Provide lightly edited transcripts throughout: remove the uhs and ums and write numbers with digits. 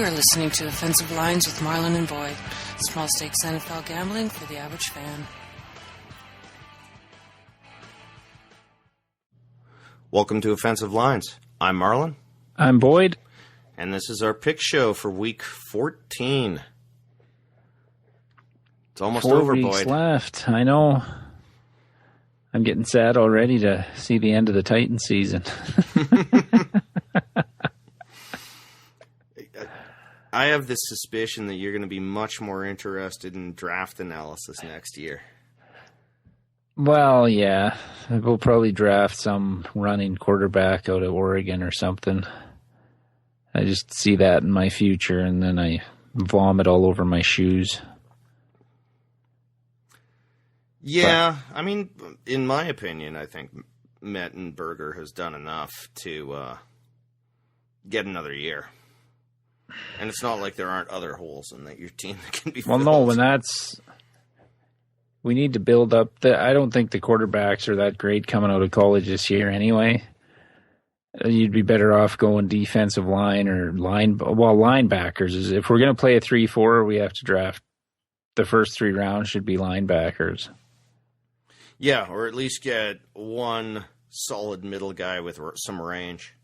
You are listening to Offensive Lines with Marlon and Boyd. Small stakes NFL gambling for the average fan. Welcome to Offensive Lines. I'm Marlon. I'm Boyd. And this is our pick show for week 14. It's almost 4 over, weeks Boyd. left. I know. I'm getting sad already to see the end of the Titan season. I have this suspicion that you're going to be much more interested in draft analysis next year. Well, yeah. We'll probably draft some running quarterback out of Oregon or something. I just see that in my future, and then I vomit all over my shoes. Yeah, I mean, in my opinion, I think Mettenberger has done enough to get another year. And it's not like there aren't other holes in that your team that can be filled. Well, no, we need to build up. I don't think the quarterbacks are that great coming out of college this year anyway. You'd be better off going defensive line or linebackers. If we're going to play a 3-4, we have to draft the first 3 rounds should be linebackers. Yeah, or at least get one solid middle guy with some range.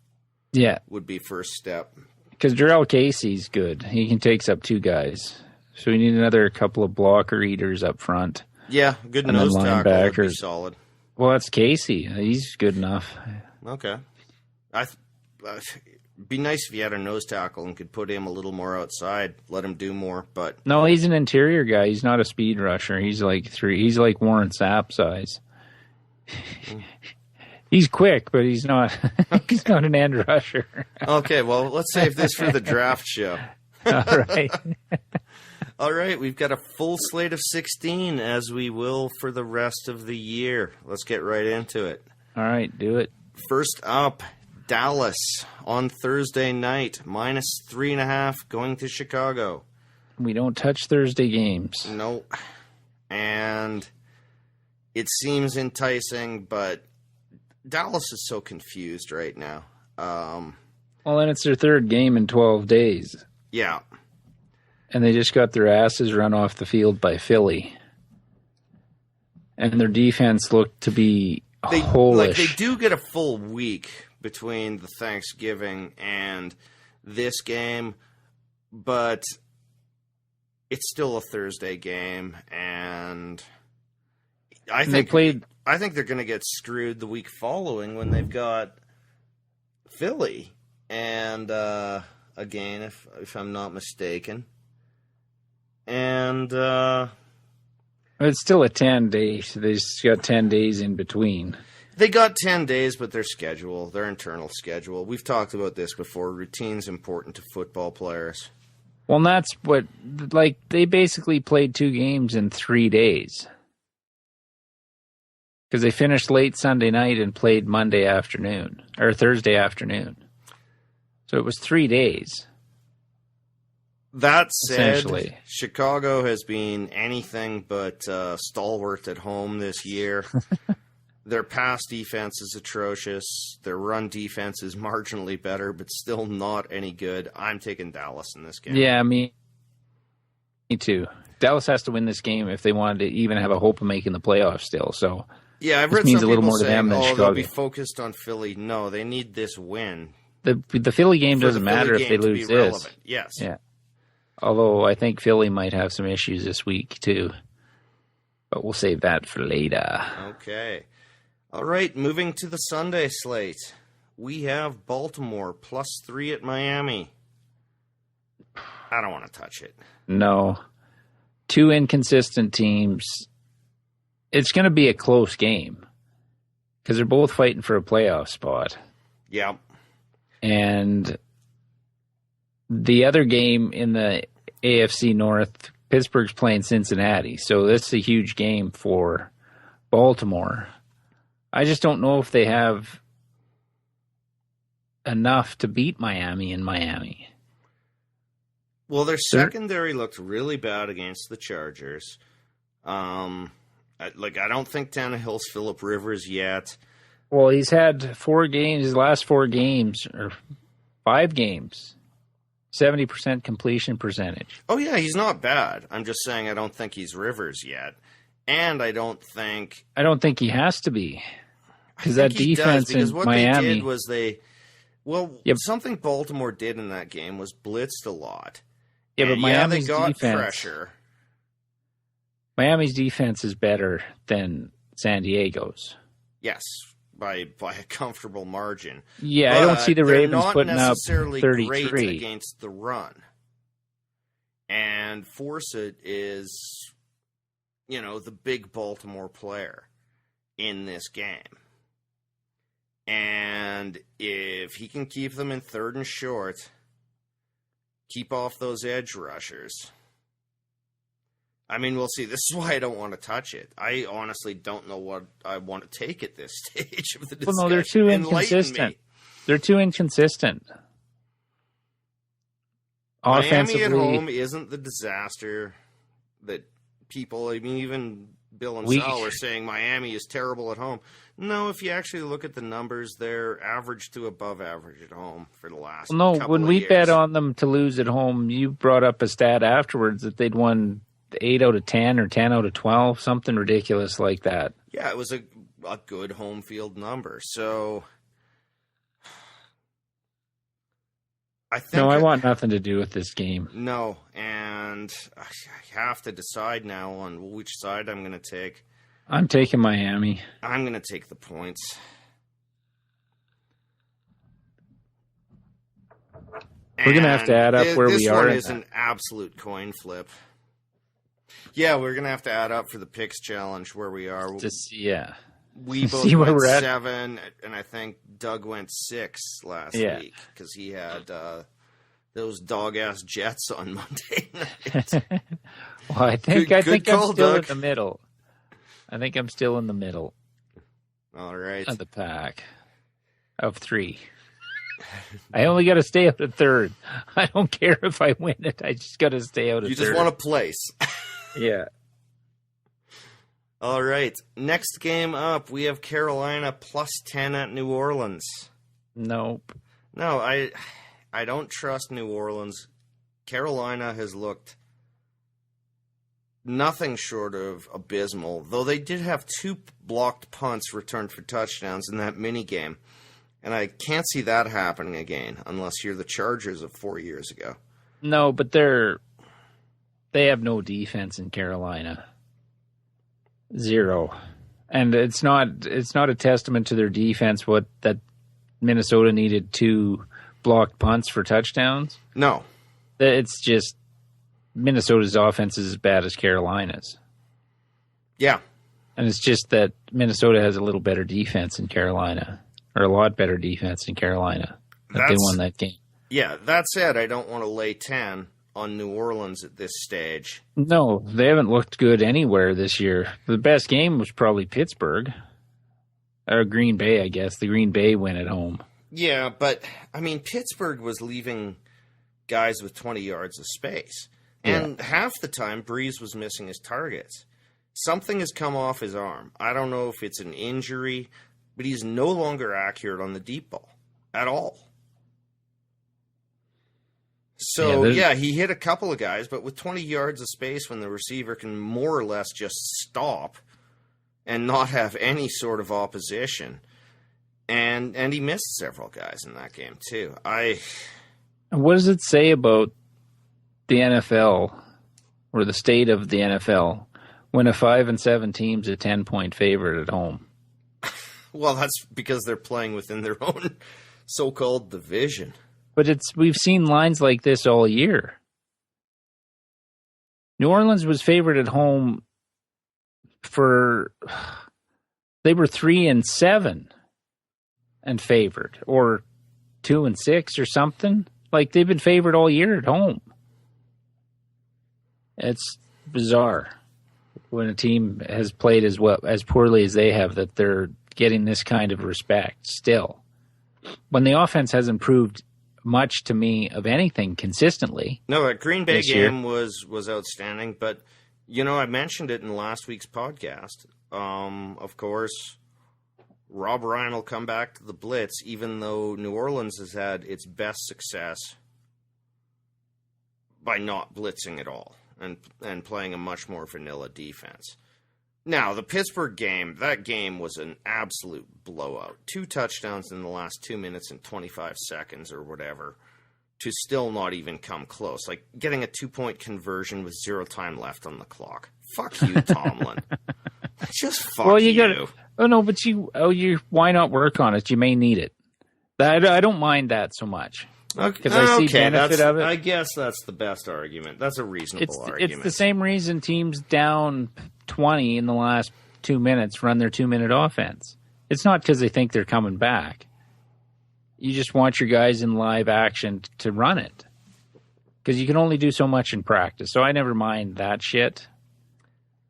Yeah. Would be first step. Because Jarrell Casey's good. He can take up 2 guys. So we need another couple of blocker eaters up front. Yeah, good nose tackle would be solid. Well, that's Casey. He's good enough. Okay. Be nice if you had a nose tackle and could put him a little more outside, let him do more. But no, he's an interior guy. He's not a speed rusher. He's like Warren Sapp size. He's quick, but he's not. He's not an end rusher. Okay, well, let's save this for the draft show. All right. All right, we've got a full slate of 16, as we will for the rest of the year. Let's get right into it. All right, do it. First up, Dallas on Thursday night, -3.5, going to Chicago. We don't touch Thursday games. No. And it seems enticing, but Dallas is so confused right now. Well, and it's their 3rd game in 12 days. Yeah. And they just got their asses run off the field by Philly. And their defense looked to be holish. They do get a full week between the Thanksgiving and this game, but it's still a Thursday game, and I think they're going to get screwed the week following when they've got Philly, and again, if I'm not mistaken, and it's still a 10 days. They just got 10 days in between. They got 10 days, but their internal schedule. We've talked about this before. Routine's important to football players. Well, and that's what, they basically played 2 games in 3 days. Because they finished late Sunday night and played Monday afternoon, or Thursday afternoon. So it was 3 days. That said, Chicago has been anything but stalwart at home this year. Their pass defense is atrocious. Their run defense is marginally better, but still not any good. I'm taking Dallas in this game. Yeah, me too. Dallas has to win this game if they wanted to even have a hope of making the playoffs still. So yeah, I've read some people saying, they'll be focused on Philly. No, they need this win. The Philly game doesn't matter if they lose this. Relevant. Yes. Yeah. Although I think Philly might have some issues this week too. But we'll save that for later. Okay. All right, moving to the Sunday slate. We have Baltimore +3 at Miami. I don't want to touch it. No. 2 inconsistent teams. It's going to be a close game because they're both fighting for a playoff spot. Yeah. And the other game in the AFC North, Pittsburgh's playing Cincinnati. So this is a huge game for Baltimore. I just don't know if they have enough to beat Miami in Miami. Well, their secondary looked really bad against the Chargers. I don't think Tannehill's Phillip Rivers yet. Well, he's had 4 games, his last 4 games, or 5 games. 70% completion percentage. Oh, yeah, he's not bad. I'm just saying I don't think he's Rivers yet. And I don't think he has to be. Because I that think he does, defense because in what Miami... they did was something Baltimore did in that game was blitzed a lot. Yeah, but Miami's they got defense... pressure. Miami's defense is better than San Diego's. Yes, by a comfortable margin. Yeah, but I don't see the Ravens putting up necessarily 33 great against the run. And Forsett is, the big Baltimore player in this game. And if he can keep them in 3rd and short, keep off those edge rushers. I mean, we'll see. This is why I don't want to touch it. I honestly don't know what I want to take at this stage of the discussion. Well, no, they're too inconsistent. They're too inconsistent. Miami at home isn't the disaster that people, even Bill and Sal were saying Miami is terrible at home. No, if you actually look at the numbers, they're average to above average at home for the last couple of years. When we bet on them to lose at home, you brought up a stat afterwards that they'd won 8 out of 10 or 10 out of 12, something ridiculous like that. Yeah, it was a good home field number. So I want nothing to do with this game. No, and I have to decide now on which side I'm going to take. I'm taking Miami. I'm going to take the points. We're going to have to add up where we are. This one is an absolute coin flip. Yeah, we're going to have to add up for the picks challenge where we are. We both went 7, and I think Doug went 6 last week because he had those dog-ass Jets on Monday night. Well, I think I'm still in the middle. I think I'm still in the middle. All right. Of the pack of 3. I only got to stay out of 3rd. I don't care if I win it. I just got to stay out of 3rd. You just want to place. Yeah. All right. Next game up, we have Carolina +10 at New Orleans. Nope. No, I don't trust New Orleans. Carolina has looked nothing short of abysmal, though they did have 2 blocked punts returned for touchdowns in that mini game. And I can't see that happening again unless you're the Chargers of 4 years ago. No, but they have no defense in Carolina. 0. And it's not a testament to their defense that Minnesota needed 2 blocked punts for touchdowns. No. It's just Minnesota's offense is as bad as Carolina's. Yeah. And it's just that Minnesota has a little better defense in Carolina, or a lot better defense in Carolina. They won that game. Yeah, that said, I don't want to lay 10 on New Orleans at this stage. No, they haven't looked good anywhere this year. The best game was probably Pittsburgh. Or Green Bay, I guess. The Green Bay win at home. Yeah, but, Pittsburgh was leaving guys with 20 yards of space. And half the time, Breeze was missing his targets. Something has come off his arm. I don't know if it's an injury, but he's no longer accurate on the deep ball at all. So, he hit a couple of guys, but with 20 yards of space when the receiver can more or less just stop and not have any sort of opposition. And he missed several guys in that game, too. What does it say about the NFL, or the state of the NFL, when a 5-7 team's a 10-point favorite at home? Well, that's because they're playing within their own so-called division. But we've seen lines like this all year. New Orleans was favored at home they were 3-7 and favored, or 2-6 or something. Like, they've been favored all year at home. It's bizarre when a team has played as poorly as they have, that they're getting this kind of respect still. When the offense has improved much, to me, of anything consistently. No, that Green Bay game was outstanding, but I mentioned it in last week's podcast. Of course, Rob Ryan will come back to the blitz, even though New Orleans has had its best success by not blitzing at all and playing a much more vanilla defense. Now, the Pittsburgh game, that game was an absolute blowout. 2 touchdowns in the last 2 minutes and 25 seconds or whatever to still not even come close. Like getting a 2-point conversion with 0 time left on the clock. Fuck you, Tomlin. Just fuck you. Gotta, oh, no, but why not work on it? You may need it. I don't mind that so much. Because I see benefit of it. I guess that's the best argument. That's a reasonable argument. It's the same reason teams down 20 in the last 2 minutes run their 2-minute offense. It's not because they think they're coming back. You just want your guys in live action to run it. Because you can only do so much in practice. So I never mind that shit.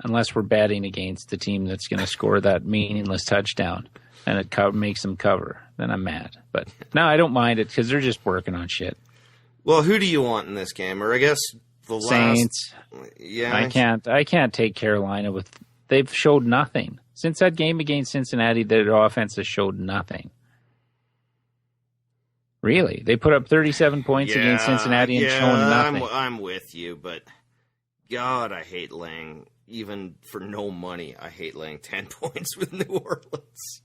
Unless we're betting against the team that's going to score that meaningless touchdown. And it makes them cover. Then I'm mad. But no, I don't mind it because they're just working on shit. Well, who do you want in this game? Or I guess the Saints. Yeah, I can't take Carolina with. They've showed nothing since that game against Cincinnati. Their offense has showed nothing. Really, they put up 37 points against Cincinnati and shown nothing. I'm with you, but God, I hate laying even for no money. I hate laying 10 points with New Orleans.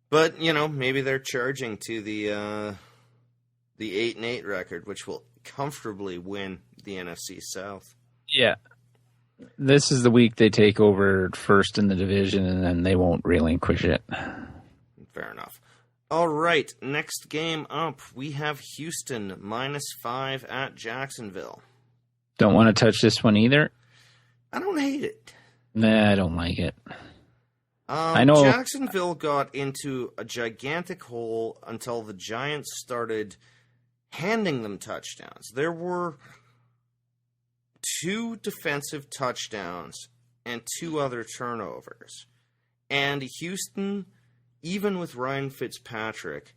But, maybe they're charging to the 8-8 record, which will comfortably win the NFC South. Yeah. This is the week they take over first in the division, and then they won't relinquish it. Fair enough. All right, next game up, we have Houston -5 at Jacksonville. Don't want to touch this one either? I don't hate it. Nah, I don't like it. I know Jacksonville got into a gigantic hole until the Giants started handing them touchdowns. There were 2 defensive touchdowns and 2 other turnovers. And Houston, even with Ryan Fitzpatrick,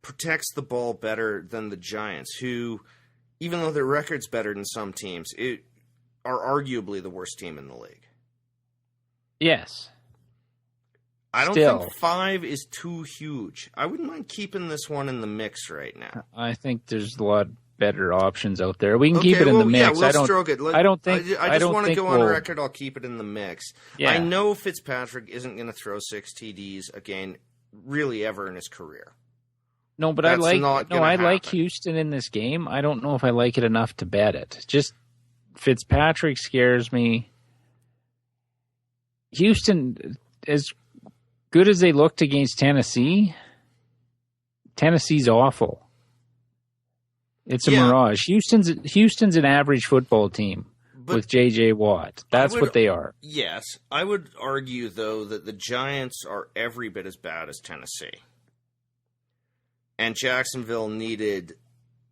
protects the ball better than the Giants, who, even though their record's better than some teams, are arguably the worst team in the league. Yes. I don't think 5 is too huge. I wouldn't mind keeping this one in the mix right now. I think there's a lot better options out there. We can keep it in the mix. Yeah, we'll stroke it. I don't think. I just want to go on record. I'll keep it in the mix. Yeah. I know Fitzpatrick isn't going to throw 6 TDs again, really ever in his career. No, but I like Houston in this game. I don't know if I like it enough to bet it. Just Fitzpatrick scares me. Houston, as good as they looked against Tennessee's awful. It's a mirage. Houston's an average football team with J.J. Watt. That's what they are. Yes. I would argue, though, that the Giants are every bit as bad as Tennessee. And Jacksonville needed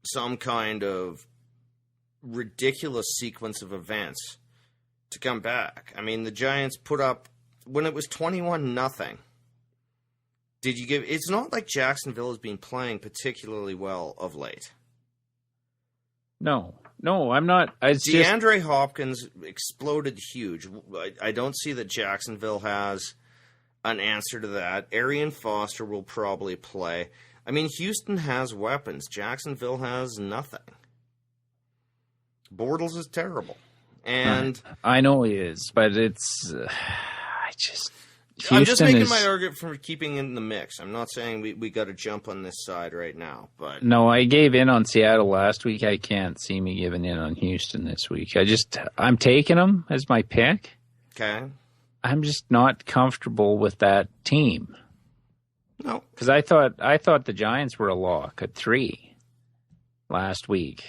some kind of ridiculous sequence of events to come back. I mean, the Giants put up, when it was 21-0, it's not like Jacksonville has been playing particularly well of late. No, I'm not. DeAndre Hopkins exploded huge. I don't see that Jacksonville has an answer to that. Arian Foster will probably play. I mean, Houston has weapons. Jacksonville has nothing. Bortles is terrible. And I know he is, but it's... I'm just making my argument for keeping in the mix. I'm not saying we got to jump on this side right now, but... No, I gave in on Seattle last week. I can't see me giving in on Houston this week. I'm taking them as my pick. Okay. I'm just not comfortable with that team. No. Because I thought the Giants were a lock at 3 last week.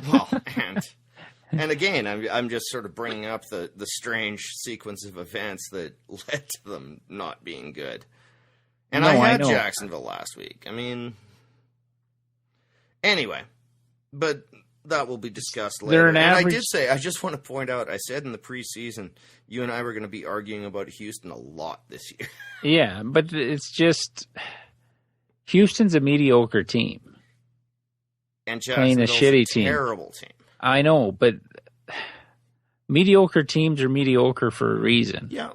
Well, and again, I'm just sort of bringing up the strange sequence of events that led to them not being good. And I had Jacksonville last week. I mean, anyway, but that will be discussed later. I did say, I just want to point out, I said in the preseason, you and I were going to be arguing about Houston a lot this year. Yeah, but it's just, Houston's a mediocre team. And Jacksonville's a shitty terrible team. I know, but mediocre teams are mediocre for a reason. Yeah.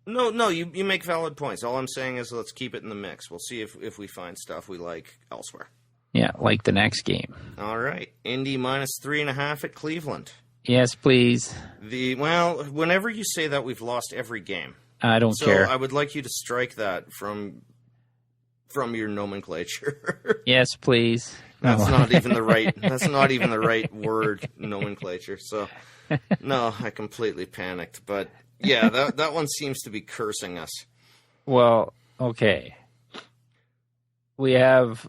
No, you make valid points. All I'm saying is let's keep it in the mix. We'll see if we find stuff we like elsewhere. Yeah, like the next game. All right. Indy minus 3.5 at Cleveland. Yes, please. Whenever you say that, we've lost every game. I don't care. So I would like you to strike that from your nomenclature. Yes, please. That's not even the right. That's not even the right word, nomenclature. So, no, I completely panicked. But yeah, that one seems to be cursing us. Well, okay. We have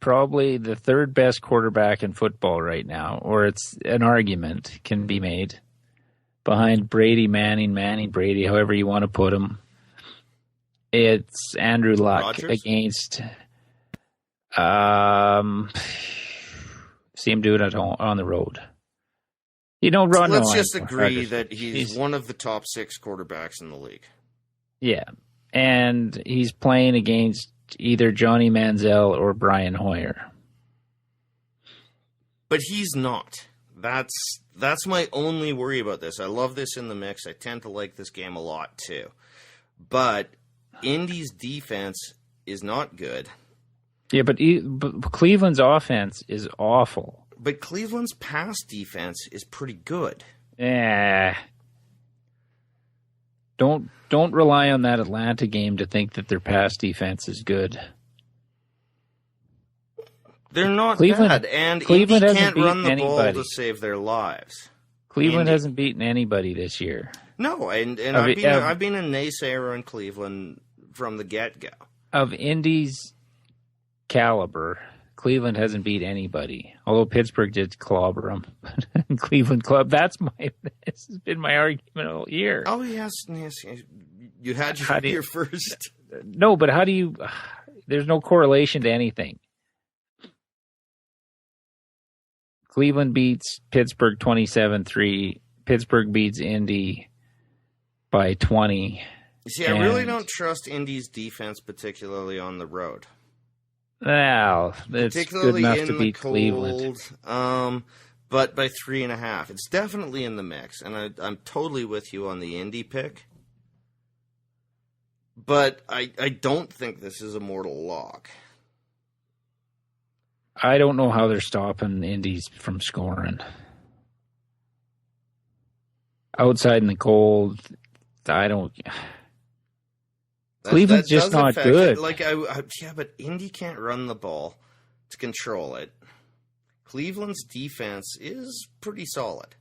probably the third best quarterback in football right now, or it's an argument can be made, behind Brady, Manning, Brady, however you want to put him. It's Andrew Luck Rodgers? Against see him do it at home, on the road. Let's just agree that he's one of the top 6 quarterbacks in the league. Yeah, and he's playing against either Johnny Manziel or Brian Hoyer. But he's not. That's my only worry about this. I love this in the mix. I tend to like this game a lot too. But Indy's defense is not good. Yeah, but Cleveland's offense is awful. But Cleveland's pass defense is pretty good. Don't rely on that Atlanta game to think that their pass defense is good. They're not bad, and Cleveland Indy can't run the ball to save their lives. Cleveland hasn't beaten anybody this year. No, and I've been a naysayer on Cleveland from the get-go. Of Indy's caliber, Cleveland hasn't beat anybody. Although Pittsburgh did clobber them. Cleveland club. This has been my argument all year. Oh, yes. You had your first. No, but how do you... There's no correlation to anything. Cleveland beats Pittsburgh 27-3. Pittsburgh beats Indy by 20. You see, I really don't trust Indy's defense, particularly on the road. Well, it's good enough to beat Cleveland. But by 3.5. It's definitely in the mix, and I'm totally with you on the Indy pick. But I don't think this is a mortal lock. I don't know how they're stopping Indies from scoring. Outside in the cold, I don't... Cleveland's just not good. But Indy can't run the ball to control it. Cleveland's defense is pretty solid.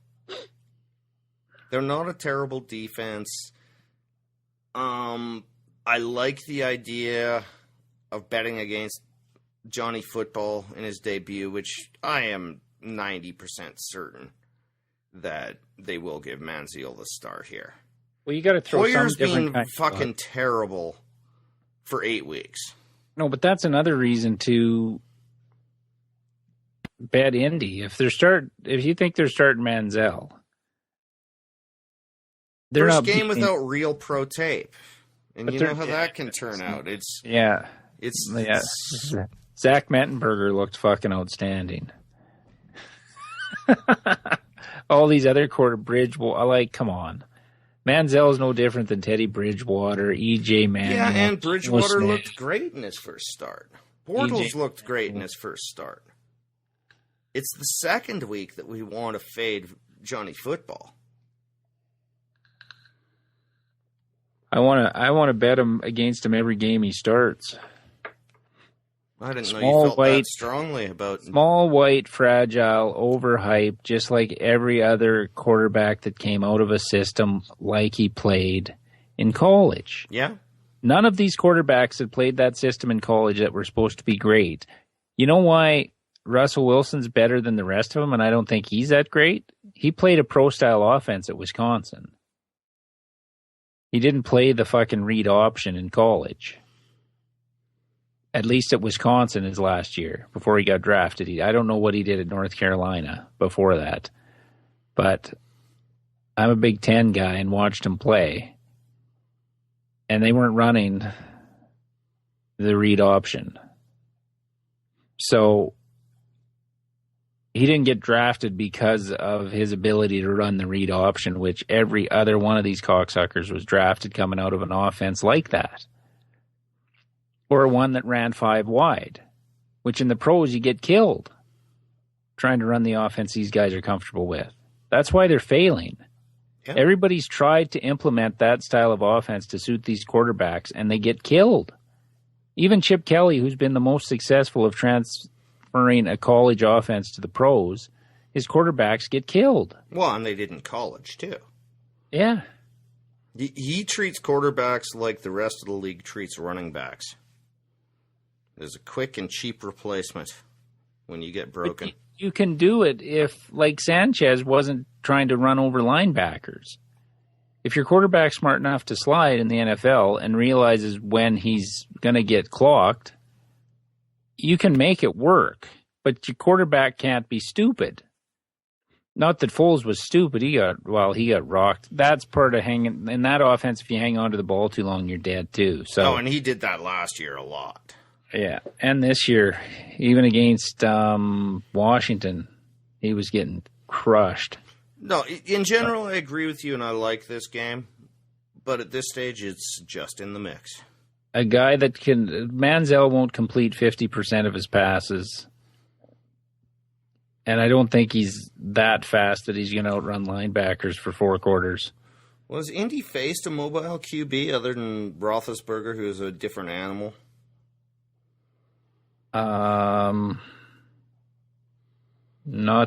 They're not a terrible defense. I like the idea of betting against Johnny Football in his debut, which I am 90% certain that they will give Manziel the start here. Well, you got to throw Hoyer's some different been fucking terrible for 8 weeks. No, but that's another reason to bet Indy. If you think they're starting Manziel, they're First not game without real pro tape, and you know how that can turn out. It's Zach Mettenberger looked fucking outstanding. All these other Bridgewater, come on. Manziel is no different than Teddy Bridgewater, E.J. Manuel. Yeah, and Bridgewater looked great in his first start. Bortles looked great in his first start. It's the second week that we want to fade Johnny Football. I want to bet him against him every game he starts. I didn't know you felt that strongly about... Small, white, fragile, overhyped, just like every other quarterback that came out of a system like he played in college. Yeah. None of these quarterbacks had played that system in college that were supposed to be great. You know why Russell Wilson's better than the rest of them, and I don't think he's that great? He played a pro-style offense at Wisconsin. He didn't play the fucking read option in college. At least at Wisconsin his last year, before he got drafted. I don't know what he did at North Carolina before that. But I'm a Big Ten guy and watched him play. And they weren't running the read option. So he didn't get drafted because of his ability to run the read option, which every other one of these cocksuckers was drafted coming out of an offense like that. Or one that ran 5 wide. which in the pros you get killed trying to run the offense these guys are comfortable with. That's why they're failing. Yeah. Everybody's tried to implement that style of offense to suit these quarterbacks, and they get killed. Even Chip Kelly, who's been the most successful of transferring a college offense to the pros, his quarterbacks get killed. Well, and they did in college, too. Yeah. He treats quarterbacks like the rest of the league treats running backs. There's a quick and cheap replacement when you get broken. You can do it if, like Sanchez, wasn't trying to run over linebackers. If your quarterback's smart enough to slide in the NFL and realizes when he's going to get clocked, you can make it work. But your quarterback can't be stupid. Not that Foles was stupid. He got rocked. That's part of hanging in that offense. If you hang on to the ball too long, you're dead too. So, and he did that last year a lot. Yeah, and this year, even against Washington, he was getting crushed. No, in general, I agree with you, and I like this game. But at this stage, it's just in the mix. A guy that Manziel won't complete 50% of his passes. And I don't think he's that fast that he's going to outrun linebackers for 4 quarters. Was Indy faced a mobile QB other than Roethlisberger, who is a different animal? Not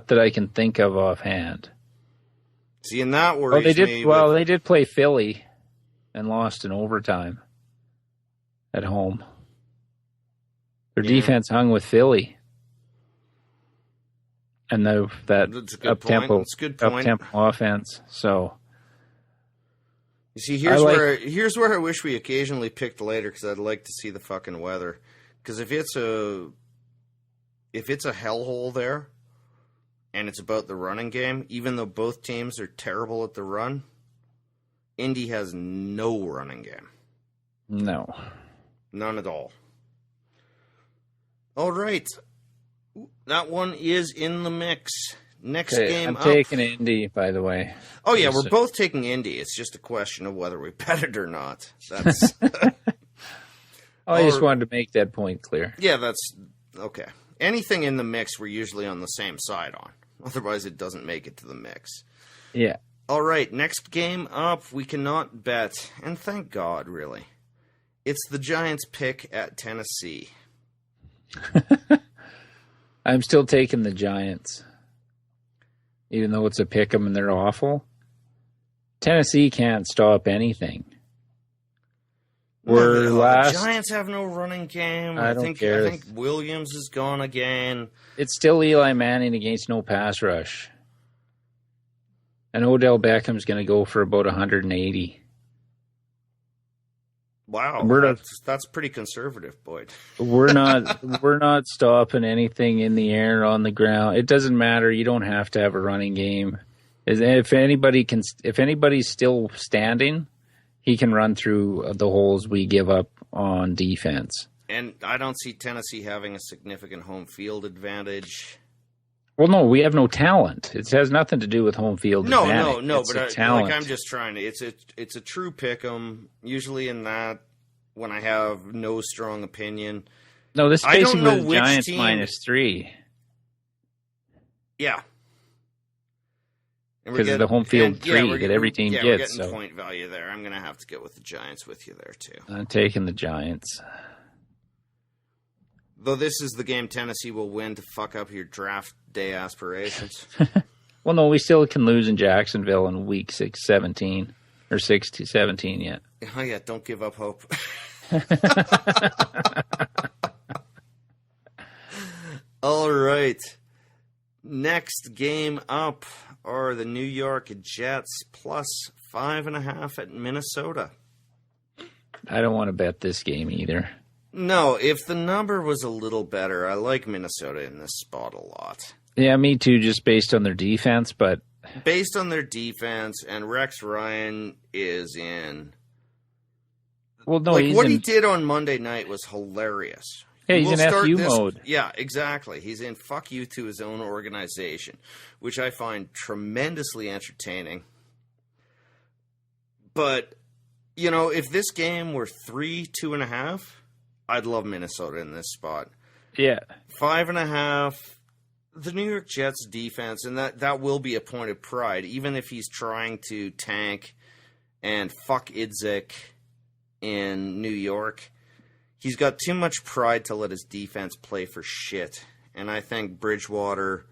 that I can think of offhand. See, and that worries me. Well, they did play Philly and lost in overtime at home. Their defense hung with Philly. And that up-tempo offense. So, you see, here's where I wish we occasionally picked later, because I'd like to see the fucking weather. Because if it's a hellhole there, and it's about the running game, even though both teams are terrible at the run, Indy has no running game. No, none at all. All right. That one is in the mix. Next game I'm taking Indy, by the way. Oh, yeah, we're both taking Indy. It's just a question of whether we bet it or not. That's... I just wanted to make that point clear. Yeah, that's... Okay. Anything in the mix, we're usually on the same side on. Otherwise, it doesn't make it to the mix. Yeah. All right, next game up, we cannot bet. And thank God, really. It's the Giants' pick at Tennessee. I'm still taking the Giants, even though it's a pick 'em and they're awful. Tennessee can't stop anything. The Giants have no running game. I don't care. I think Williams is gone again. It's still Eli Manning against no pass rush. And Odell Beckham's going to go for about 180. Wow, that's pretty conservative, Boyd. We're not stopping anything in the air, on the ground. It doesn't matter. You don't have to have a running game. If anybody's still standing, he can run through the holes we give up on defense. And I don't see Tennessee having a significant home field advantage. Well, no, we have no talent. It has nothing to do with home field advantage. No, but I'm just trying to. It's a true pick 'em. Usually in that, when I have no strong opinion. No, this is basically the Giants -3. Yeah. Because of the home field 3 that every team gets. We're getting point value there. I'm going to have to get with the Giants with you there, too. I'm taking the Giants. Though this is the game Tennessee will win to fuck up your draft day aspirations. Well, no, we still can lose in Jacksonville in week 17 or 17 yet. Oh, yeah, don't give up hope. All right. Next game up are the New York Jets plus 5.5 at Minnesota. I don't want to bet this game either. No, if the number was a little better, I like Minnesota in this spot a lot. Yeah, me too, just based on their defense, but... Based on their defense, and Rex Ryan is in... Well, no, what he did on Monday night was hilarious. Yeah, he's in FU mode. Yeah, exactly. He's in fuck you to his own organization, which I find tremendously entertaining. But, you know, if this game were 3, 2.5... I'd love Minnesota in this spot. Yeah. 5.5. The New York Jets defense, and that will be a point of pride, even if he's trying to tank and fuck Idzik in New York. He's got too much pride to let his defense play for shit. And I think Bridgewater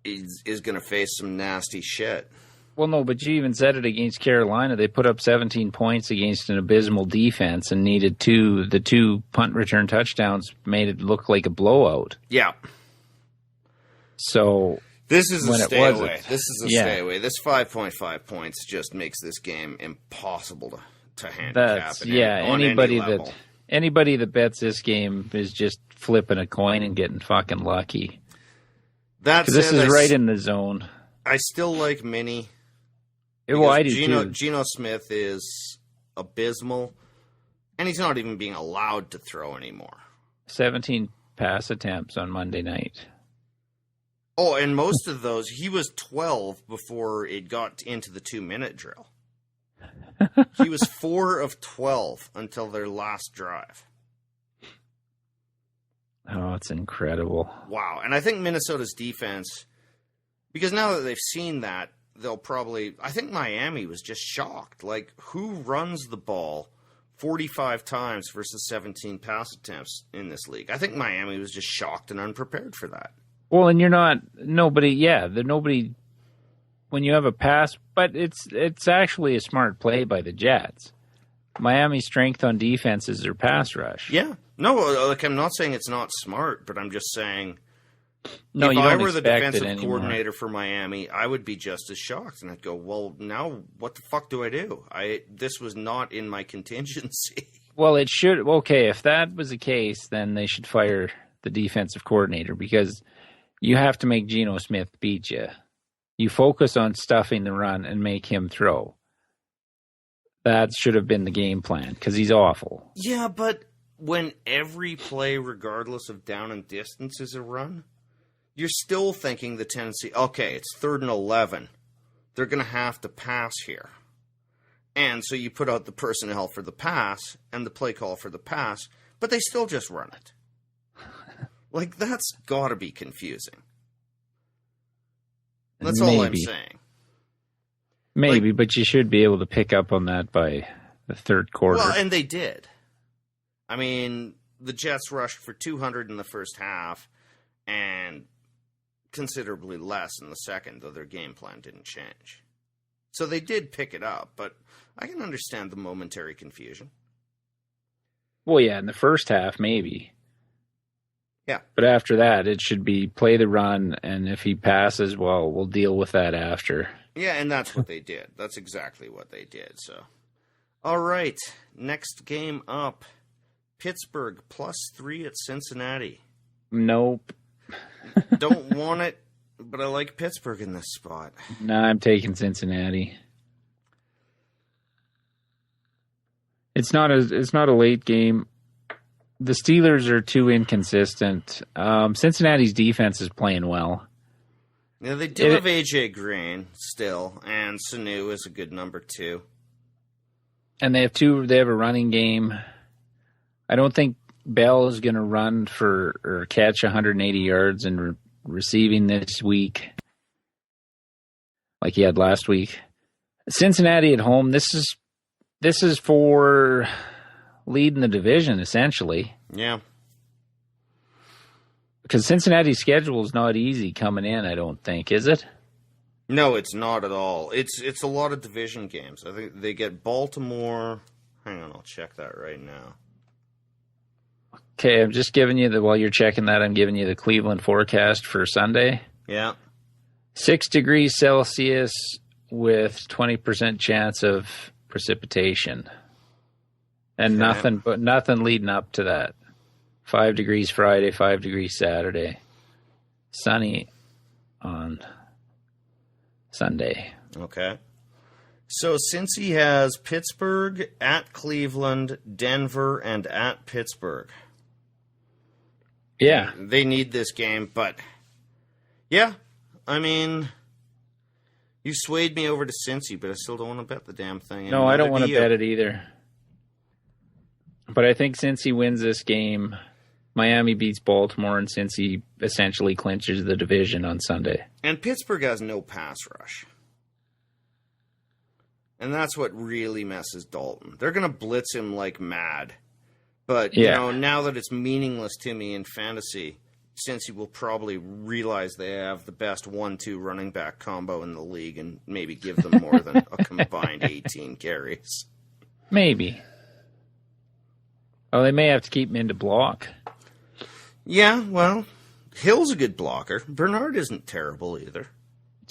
is going to face some nasty shit. Well, no, but you even said it against Carolina. They put up 17 points against an abysmal defense and needed the two punt return touchdowns made it look like a blowout. Yeah. So this is a stay away. This is a stay away. This 5.5 points just makes this game impossible to handicap. Anybody that bets this game is just flipping a coin and getting fucking lucky. This is right in the zone. I still like Minnie. Well, I do too. Geno Smith is abysmal, and he's not even being allowed to throw anymore. 17 pass attempts on Monday night. Oh, and most of those, he was 12 before it got into the 2-minute drill. He was 4 of 12 until their last drive. Oh, it's incredible. Wow. And I think Minnesota's defense, because now that they've seen that, they'll probably... I think Miami was just shocked. Like, who runs the ball 45 times versus 17 pass attempts in this league? I think Miami was just shocked and unprepared for that. Well, and nobody, when you have a pass, but it's actually a smart play by the Jets. Miami's strength on defense is their pass rush. Yeah. No, like, I'm not saying it's not smart, but I'm just saying... No, if you I don't were the expect defensive coordinator for Miami, I would be just as shocked, and I'd go, well, now what the fuck do I do? This was not in my contingency. Well, it should... Okay, if that was the case, then they should fire the defensive coordinator, because you have to make Geno Smith beat you. You focus on stuffing the run and make him throw. That should have been the game plan, because he's awful. Yeah, but when every play, regardless of down and distance, is a run, you're still thinking the tendency, okay, it's 3rd and 11. They're going to have to pass here. And so you put out the personnel for the pass and the play call for the pass, but they still just run it. Like, that's got to be confusing. That's all I'm saying. Maybe, but you should be able to pick up on that by the third quarter. Well, and they did. I mean, the Jets rushed for 200 in the first half and considerably less in the second, though their game plan didn't change. So they did pick it up, but I can understand the momentary confusion. Well, yeah, in the first half, maybe. Yeah. But after that, it should be play the run, and if he passes, well, we'll deal with that after. Yeah, and that's what they did. That's exactly what they did. So, all right, next game up, Pittsburgh +3 at Cincinnati. Nope. Don't want it, but I like Pittsburgh in this spot. Nah, I'm taking Cincinnati. It's not a late game. The Steelers are too inconsistent. Cincinnati's defense is playing well. Yeah, they do have A.J. Green still, and Sanu is a good number 2. And they have a running game. I don't think Bell is going to run or catch 180 yards in receiving this week like he had last week. Cincinnati at home, this is for leading the division, essentially. Yeah. Because Cincinnati's schedule is not easy coming in, I don't think, is it? No, it's not at all. It's a lot of division games. I think they get Baltimore. Hang on, I'll check that right now. Okay, I'm just giving you while you're checking that, I'm giving you the Cleveland forecast for Sunday. Yeah. 6 degrees Celsius with 20% chance of precipitation. And nothing leading up to that. 5 degrees Friday, 5 degrees Saturday. Sunny on Sunday. Okay. So since he has Pittsburgh, at Cleveland, Denver, and at Pittsburgh. Yeah. They need this game, but yeah, I mean, you swayed me over to Cincy, but I still don't want to bet the damn thing. No, I don't want to bet it either. But I think Cincy wins this game. Miami beats Baltimore, and Cincy essentially clinches the division on Sunday. And Pittsburgh has no pass rush. And that's what really messes Dalton. They're going to blitz him like mad. But, now that it's meaningless to me in fantasy, Cincy will probably realize they have the best 1-2 running back combo in the league and maybe give them more than a combined 18 carries. Maybe. Oh, they may have to keep him in to block. Yeah, well, Hill's a good blocker. Bernard isn't terrible either.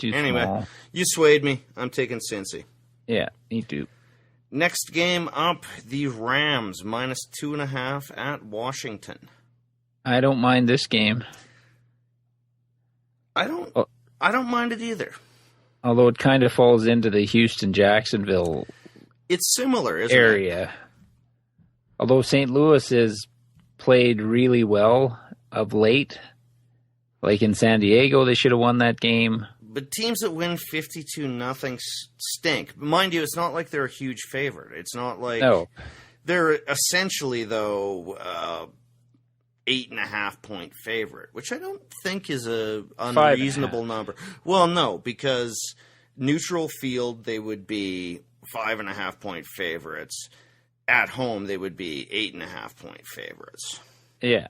Anyway, Small. You swayed me. I'm taking Cincy. Yeah, me too. Next game up, the Rams minus 2.5 at Washington. I don't mind this game. I don't mind it either. Although it kind of falls into the Houston-Jacksonville It's similar, isn't area. it? Although St. Louis has played really well of late. Like in San Diego, they should have won that game. But teams that win 52-0 stink. Mind you, it's not like they're a huge favorite. It's not like... No. They're essentially, though, 8.5-point favorite, which I don't think is a unreasonable number. Well, no, because neutral field, they would be 5.5-point favorites. At home, they would be 8.5-point favorites. Yeah.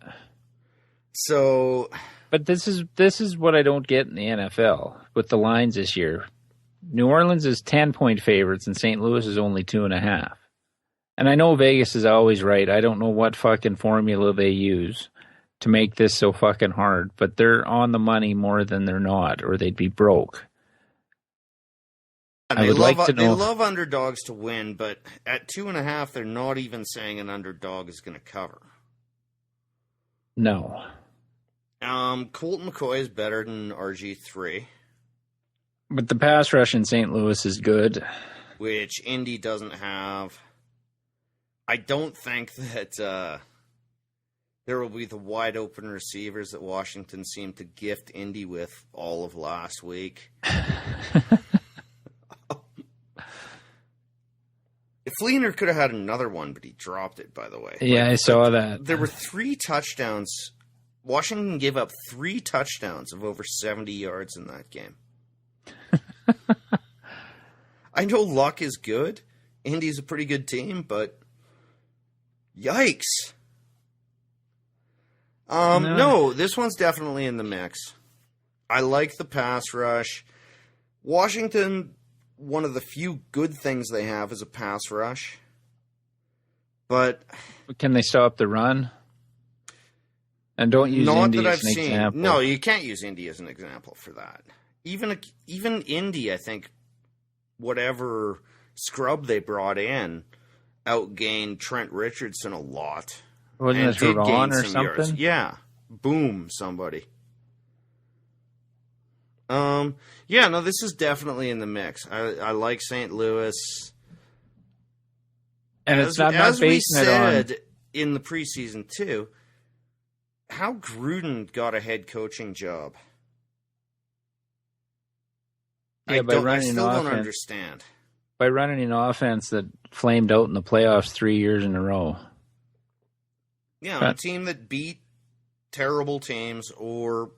So... But this is what I don't get in the NFL with the lines this year. New Orleans is 10-point favorites and St. Louis is only 2.5. And I know Vegas is always right. I don't know what fucking formula they use to make this so fucking hard, but they're on the money more than they're not, or they'd be broke. And they love underdogs to win, but at 2.5, they're not even saying an underdog is going to cover. No. Colt McCoy is better than RG3. But the pass rush in St. Louis is good. Which Indy doesn't have. I don't think that there will be the wide open receivers that Washington seemed to gift Indy with all of last week. Fleener could have had another one, but he dropped it, by the way. Yeah, I saw that. There were 3 touchdowns. Washington gave up 3 touchdowns of over 70 yards in that game. I know luck is good. Indy's a pretty good team, but yikes. No, this one's definitely in the mix. I like the pass rush. Washington, one of the few good things they have is a pass rush. But can they stop the run? And don't use not Indy that as I've an seen. example. No, you can't use Indy as an example for that. Even Indy, I think, whatever scrub they brought in, outgained Trent Richardson a lot. Wasn't it Ron or something? Yards. Yeah. Boom, somebody. Yeah, no, this is definitely in the mix. I like St. Louis. And it's not basing it on... As we said in the preseason, too, how Gruden got a head coaching job. Yeah, I still don't understand. By running an offense that flamed out in the playoffs 3 years in a row. Yeah, a team that beat terrible teams or,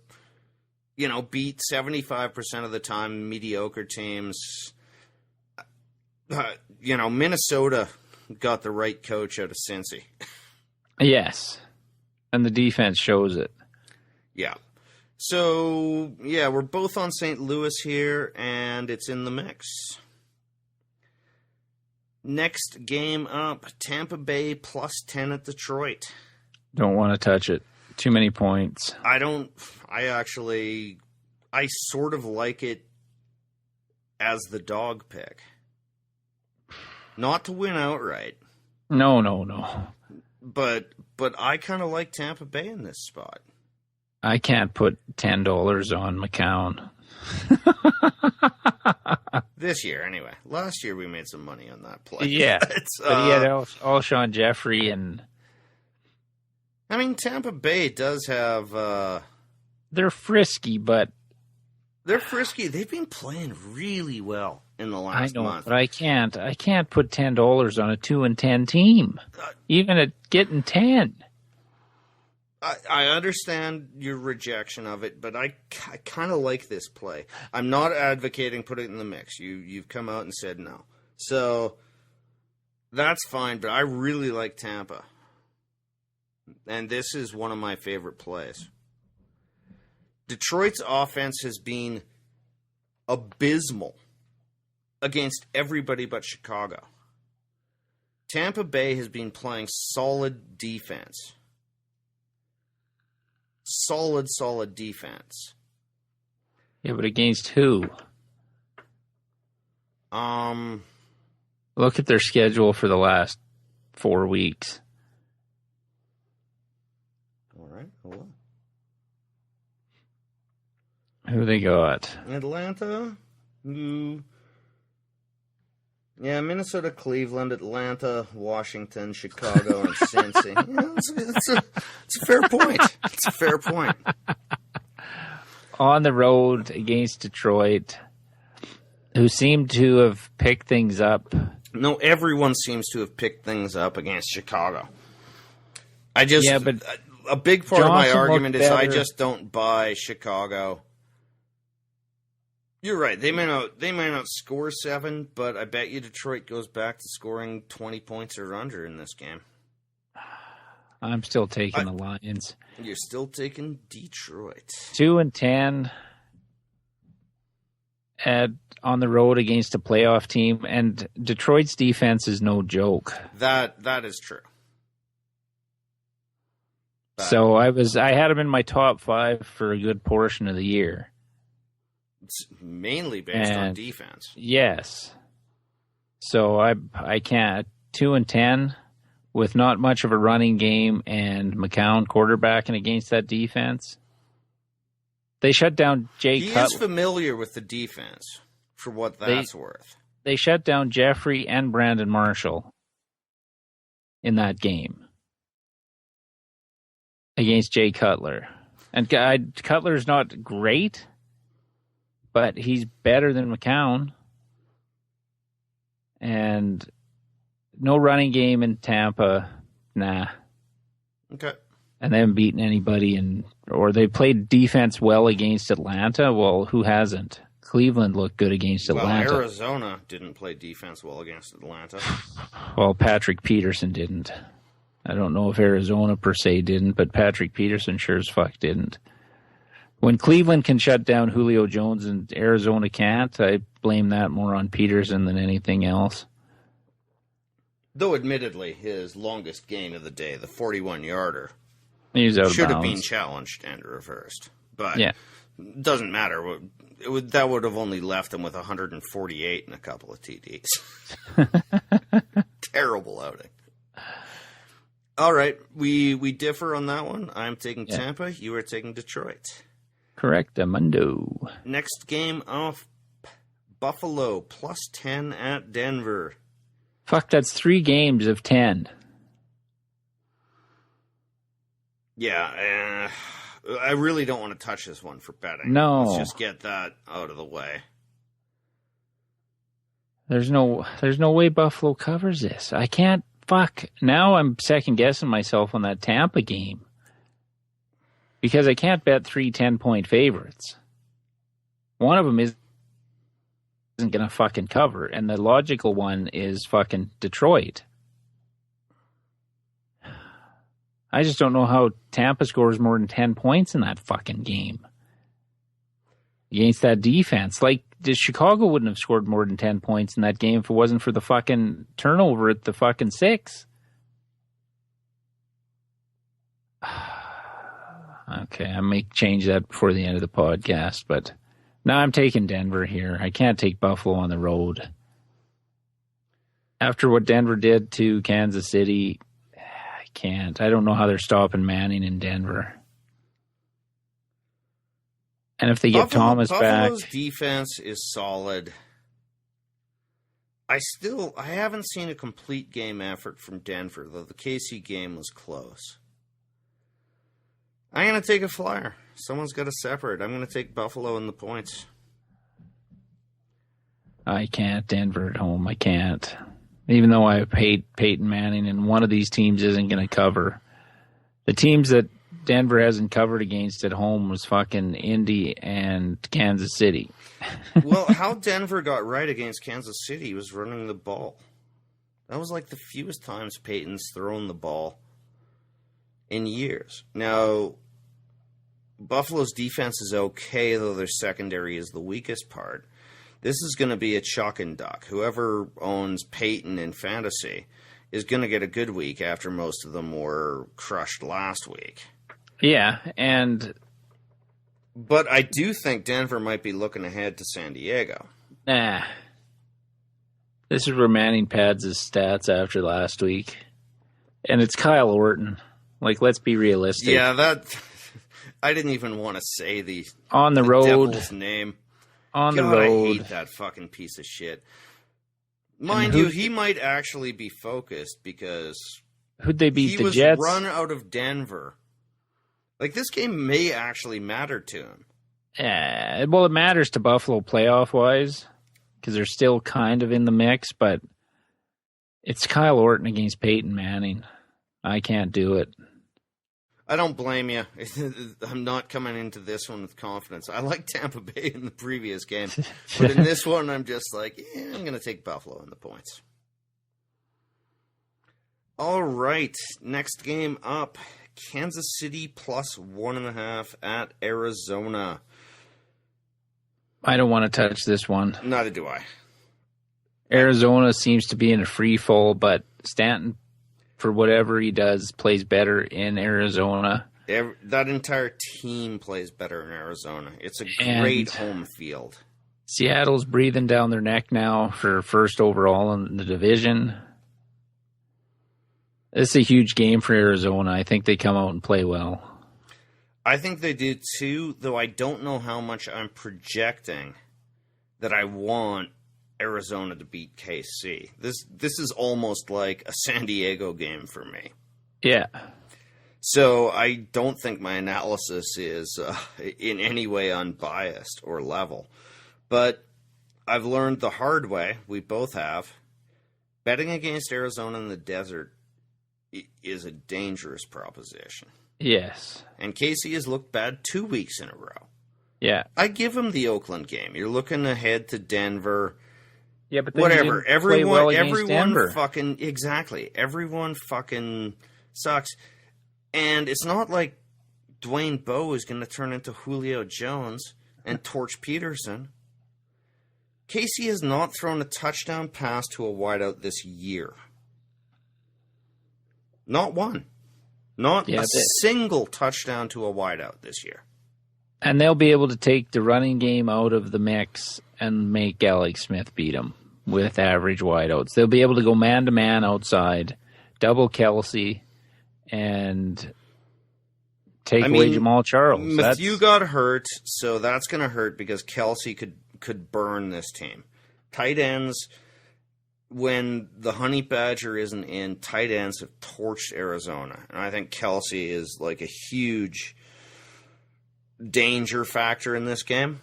beat 75% of the time mediocre teams. Minnesota got the right coach out of Cincy. Yes. And the defense shows it. Yeah. So, yeah, we're both on St. Louis here, and it's in the mix. Next game up, Tampa Bay plus 10 at Detroit. Don't want to touch it. Too many points. I sort of like it as the dog pick. Not to win outright. No. But I kind of like Tampa Bay in this spot. I can't put $10 on McCown. This year, anyway. Last year we made some money on that play. Yeah, but he had Alshon Jeffrey and... I mean, Tampa Bay does have... They're frisky, but... They're frisky. They've been playing really well in the last month. But I can't put $10 on a 2-10 team, even at getting 10. I understand your rejection of it, but I kind of like this play. I'm not advocating put it in the mix. You've come out and said no. So that's fine, but I really like Tampa. And this is one of my favorite plays. Detroit's offense has been abysmal against everybody but Chicago. Tampa Bay has been playing solid defense. Solid defense. Yeah, but against who? Look at their schedule for the last 4 weeks. All right, hold on. Who they got? Atlanta. Yeah, Minnesota, Cleveland, Atlanta, Washington, Chicago, and Cincy. Yeah, it's a fair point. It's a fair point. On the road against Detroit, who seem to have picked things up. No, everyone seems to have picked things up against Chicago. But a big part of my argument is I just don't buy Chicago. You're right. They may not score 7, but I bet you Detroit goes back to scoring 20 points or under in this game. I'm still taking the Lions. You're still taking Detroit. 2-10 on the road against a playoff team, and Detroit's defense is no joke. That is true. So I had them in my top 5 for a good portion of the year. It's mainly based on defense. Yes. So I can't. 2-10 with not much of a running game and McCown quarterbacking against that defense. They shut down Jay Cutler. He is familiar with the defense, for what that's worth. They shut down Jeffrey and Brandon Marshall in that game against Jay Cutler. And Cutler's not great, but he's better than McCown. And no running game in Tampa. Nah. Okay. And they haven't beaten anybody or they played defense well against Atlanta. Well, who hasn't? Cleveland looked good against Atlanta. Well, Arizona didn't play defense well against Atlanta. Well, Patrick Peterson didn't. I don't know if Arizona per se didn't, but Patrick Peterson sure as fuck didn't. When Cleveland can shut down Julio Jones and Arizona can't, I blame that more on Peterson than anything else. Though, admittedly, his longest gain of the day, the 41-yarder, should have been challenged and reversed. But yeah. It doesn't matter. That would have only left him with 148 and a couple of TDs. Terrible outing. All right, we differ on that one. I'm taking Tampa. You are taking Detroit. Correct, Amundo. Next game off, Buffalo +10 at Denver. Fuck, that's 3 games of 10. Yeah, I really don't want to touch this one for betting. No. Let's just get that out of the way. There's no way Buffalo covers this. I can't. Fuck. Now I'm second guessing myself on that Tampa game. Because I can't bet 3 10-point favorites. One of them isn't going to fucking cover, and the logical one is fucking Detroit. I just don't know how Tampa scores more than 10 points in that fucking game against that defense. Like, Chicago wouldn't have scored more than 10 points in that game if it wasn't for the fucking turnover at the fucking 6. Okay, I may change that before the end of the podcast, but now I'm taking Denver here. I can't take Buffalo on the road. After what Denver did to Kansas City, I can't. I don't know how they're stopping Manning in Denver. And if they get Thomas Buffalo's back... defense is solid. I haven't seen a complete game effort from Denver, though the KC game was close. I'm going to take a flyer. Someone's got to separate. I'm going to take Buffalo in the points. I can't. Denver at home. I can't. Even though I hate Peyton Manning, and one of these teams isn't going to cover. The teams that Denver hasn't covered against at home was fucking Indy and Kansas City. Well, how Denver got right against Kansas City was running the ball. That was like the fewest times Peyton's thrown the ball in years. Now, Buffalo's defense is okay, though their secondary is the weakest part. This is going to be a chuck and duck. Whoever owns Peyton in fantasy is going to get a good week after most of them were crushed last week. Yeah, But I do think Denver might be looking ahead to San Diego. nah. This is where Manning pads his stats after last week. And it's Kyle Orton. Like, let's be realistic. Yeah, I didn't even want to say the road. Devil's name. On God, the road. I hate that fucking piece of shit. Mind you, he might actually be focused because who'd they beat? he The was Jets? run out of Denver. Like, this game may actually matter to him. Yeah, well, it matters to Buffalo playoff-wise because they're still kind of in the mix, but it's Kyle Orton against Peyton Manning. I can't do it. I don't blame you. I'm not coming into this one with confidence. I like Tampa Bay in the previous game, but in this one, I'm just like, I'm going to take Buffalo in the points. All right, next game up, Kansas City plus 1.5 at Arizona. I don't want to touch this one. Neither do I. Arizona seems to be in a free fall, but Stanton, for whatever he does, plays better in Arizona. That entire team plays better in Arizona. It's a great home field. Seattle's breathing down their neck now for first overall in the division. This is a huge game for Arizona. I think they come out and play well. I think they do too, though I don't know how much I'm projecting that I want Arizona to beat KC. This is almost like a San Diego game for me. Yeah. So I don't think my analysis is in any way unbiased or level. But I've learned the hard way, we both have, betting against Arizona in the desert is a dangerous proposition. Yes. And Casey has looked bad 2 weeks in a row. Yeah. I give him the Oakland game. You're looking ahead to Denver. Yeah, but then whatever. Everyone Denver. fucking exactly. Everyone fucking sucks. And it's not like Dwayne Bowe is going to turn into Julio Jones and torch Peterson. Casey has not thrown a touchdown pass to a wideout this year. Not one. Not a single touchdown to a wideout this year. And they'll be able to take the running game out of the mix and make Alex Smith beat them with average wideouts. They'll be able to go man-to-man outside, double Kelsey, and take away Jamal Charles. Matthew got hurt, so that's going to hurt because Kelsey could burn this team. Tight ends, when the Honey Badger isn't in, tight ends have torched Arizona. And I think Kelsey is like a huge danger factor in this game.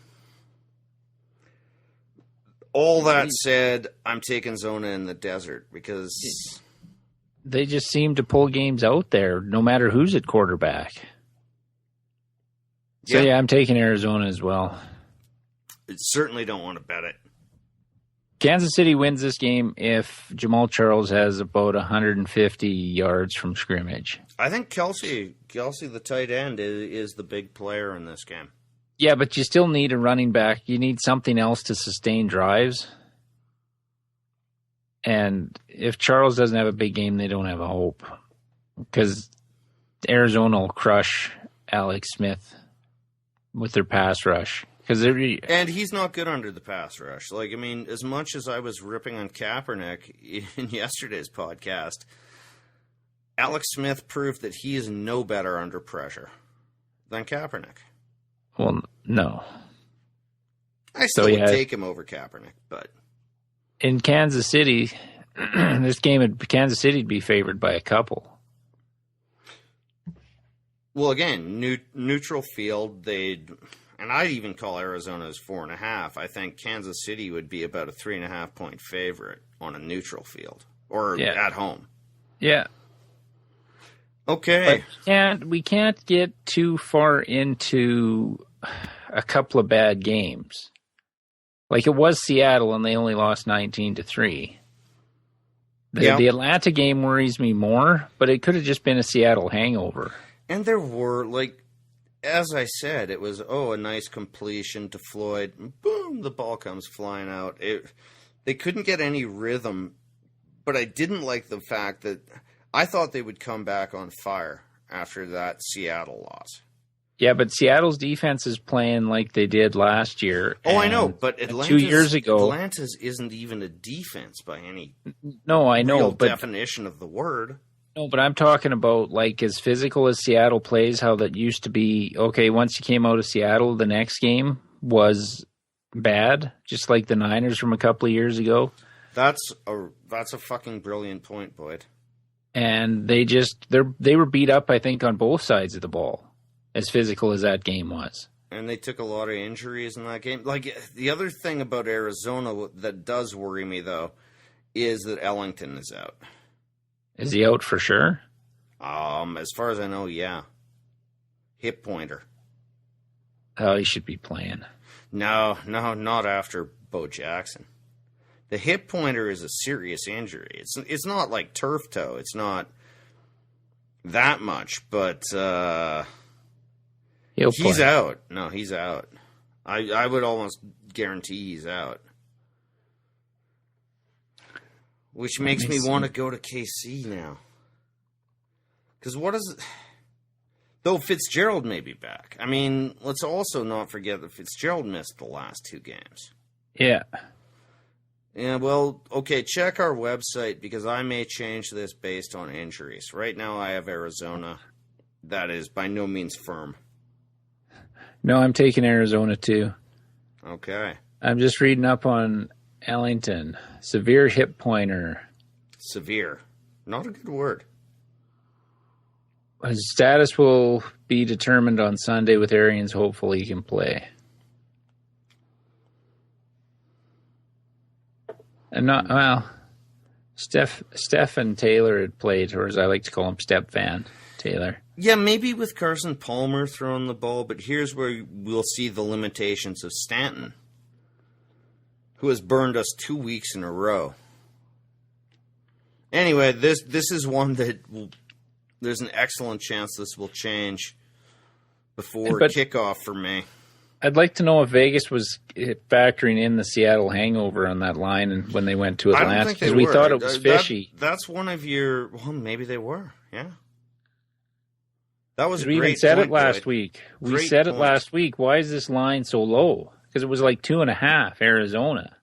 All that said, I'm taking Zona in the desert because they just seem to pull games out there no matter who's at quarterback. So, yeah, I'm taking Arizona as well. I certainly don't want to bet it. Kansas City wins this game if Jamal Charles has about 150 yards from scrimmage. I think Kelsey, the tight end, is the big player in this game. Yeah, but you still need a running back. You need something else to sustain drives. And if Charles doesn't have a big game, they don't have a hope. Because Arizona will crush Alex Smith with their pass rush. And he's not good under the pass rush. Like, I mean, as much as I was ripping on Kaepernick in yesterday's podcast, Alex Smith proved that he is no better under pressure than Kaepernick. Well, no. I still would take him over Kaepernick, but in Kansas City, this game, Kansas City would be favored by a couple. Well, again, neutral field, and I'd even call Arizona as 4.5. I think Kansas City would be about a 3.5 point favorite on a neutral field or at home. Yeah. Okay. But we can't get too far into a couple of bad games. Like it was Seattle, and they only lost 19-3. The Atlanta game worries me more, but it could have just been a Seattle hangover. And there were, like, as I said, it was, a nice completion to Floyd. And boom, the ball comes flying out. They couldn't get any rhythm, but I didn't like the fact that I thought they would come back on fire after that Seattle loss. Yeah, but Seattle's defense is playing like they did last year. Oh, I know, but 2 years ago, Atlanta's isn't even a defense by any real definition of the word. No, but I'm talking about like as physical as Seattle plays, how that used to be. Okay, once you came out of Seattle, the next game was bad, just like the Niners from a couple of years ago. That's a fucking brilliant point, Boyd. And they were beat up, I think, on both sides of the ball. As physical as that game was. And they took a lot of injuries in that game. Like, the other thing about Arizona that does worry me, though, is that Ellington is out. Is he out for sure? As far as I know, yeah. Hip pointer. Oh, he should be playing. No, not after Bo Jackson. The hip pointer is a serious injury. It's not like turf toe. It's not that much, but... he's out. No, he's out. I would almost guarantee he's out. Which makes me want to go to KC now. Because what is it? Though Fitzgerald may be back. I mean, let's also not forget that Fitzgerald missed the last 2 games. Yeah. Yeah, well, okay, check our website because I may change this based on injuries. Right now I have Arizona. That is by no means firm. No, I'm taking Arizona too. Okay. I'm just reading up on Ellington. Severe hip pointer. Severe. Not a good word. His status will be determined on Sunday with Arians. Hopefully he can play. And Stephen Taylor had played, or as I like to call him, Step Van Taylor. Yeah, maybe with Carson Palmer throwing the ball, but here's where we'll see the limitations of Stanton, who has burned us 2 weeks in a row. Anyway, this is one that there's an excellent chance this will change before kickoff for me. I'd like to know if Vegas was factoring in the Seattle hangover on that line and when they went to Atlanta, because we thought it was fishy. That's one of your... Well, maybe they were, yeah. That was a great point. We even said it last week. We said it last week. Why is this line so low? Because it was like 2.5 Arizona.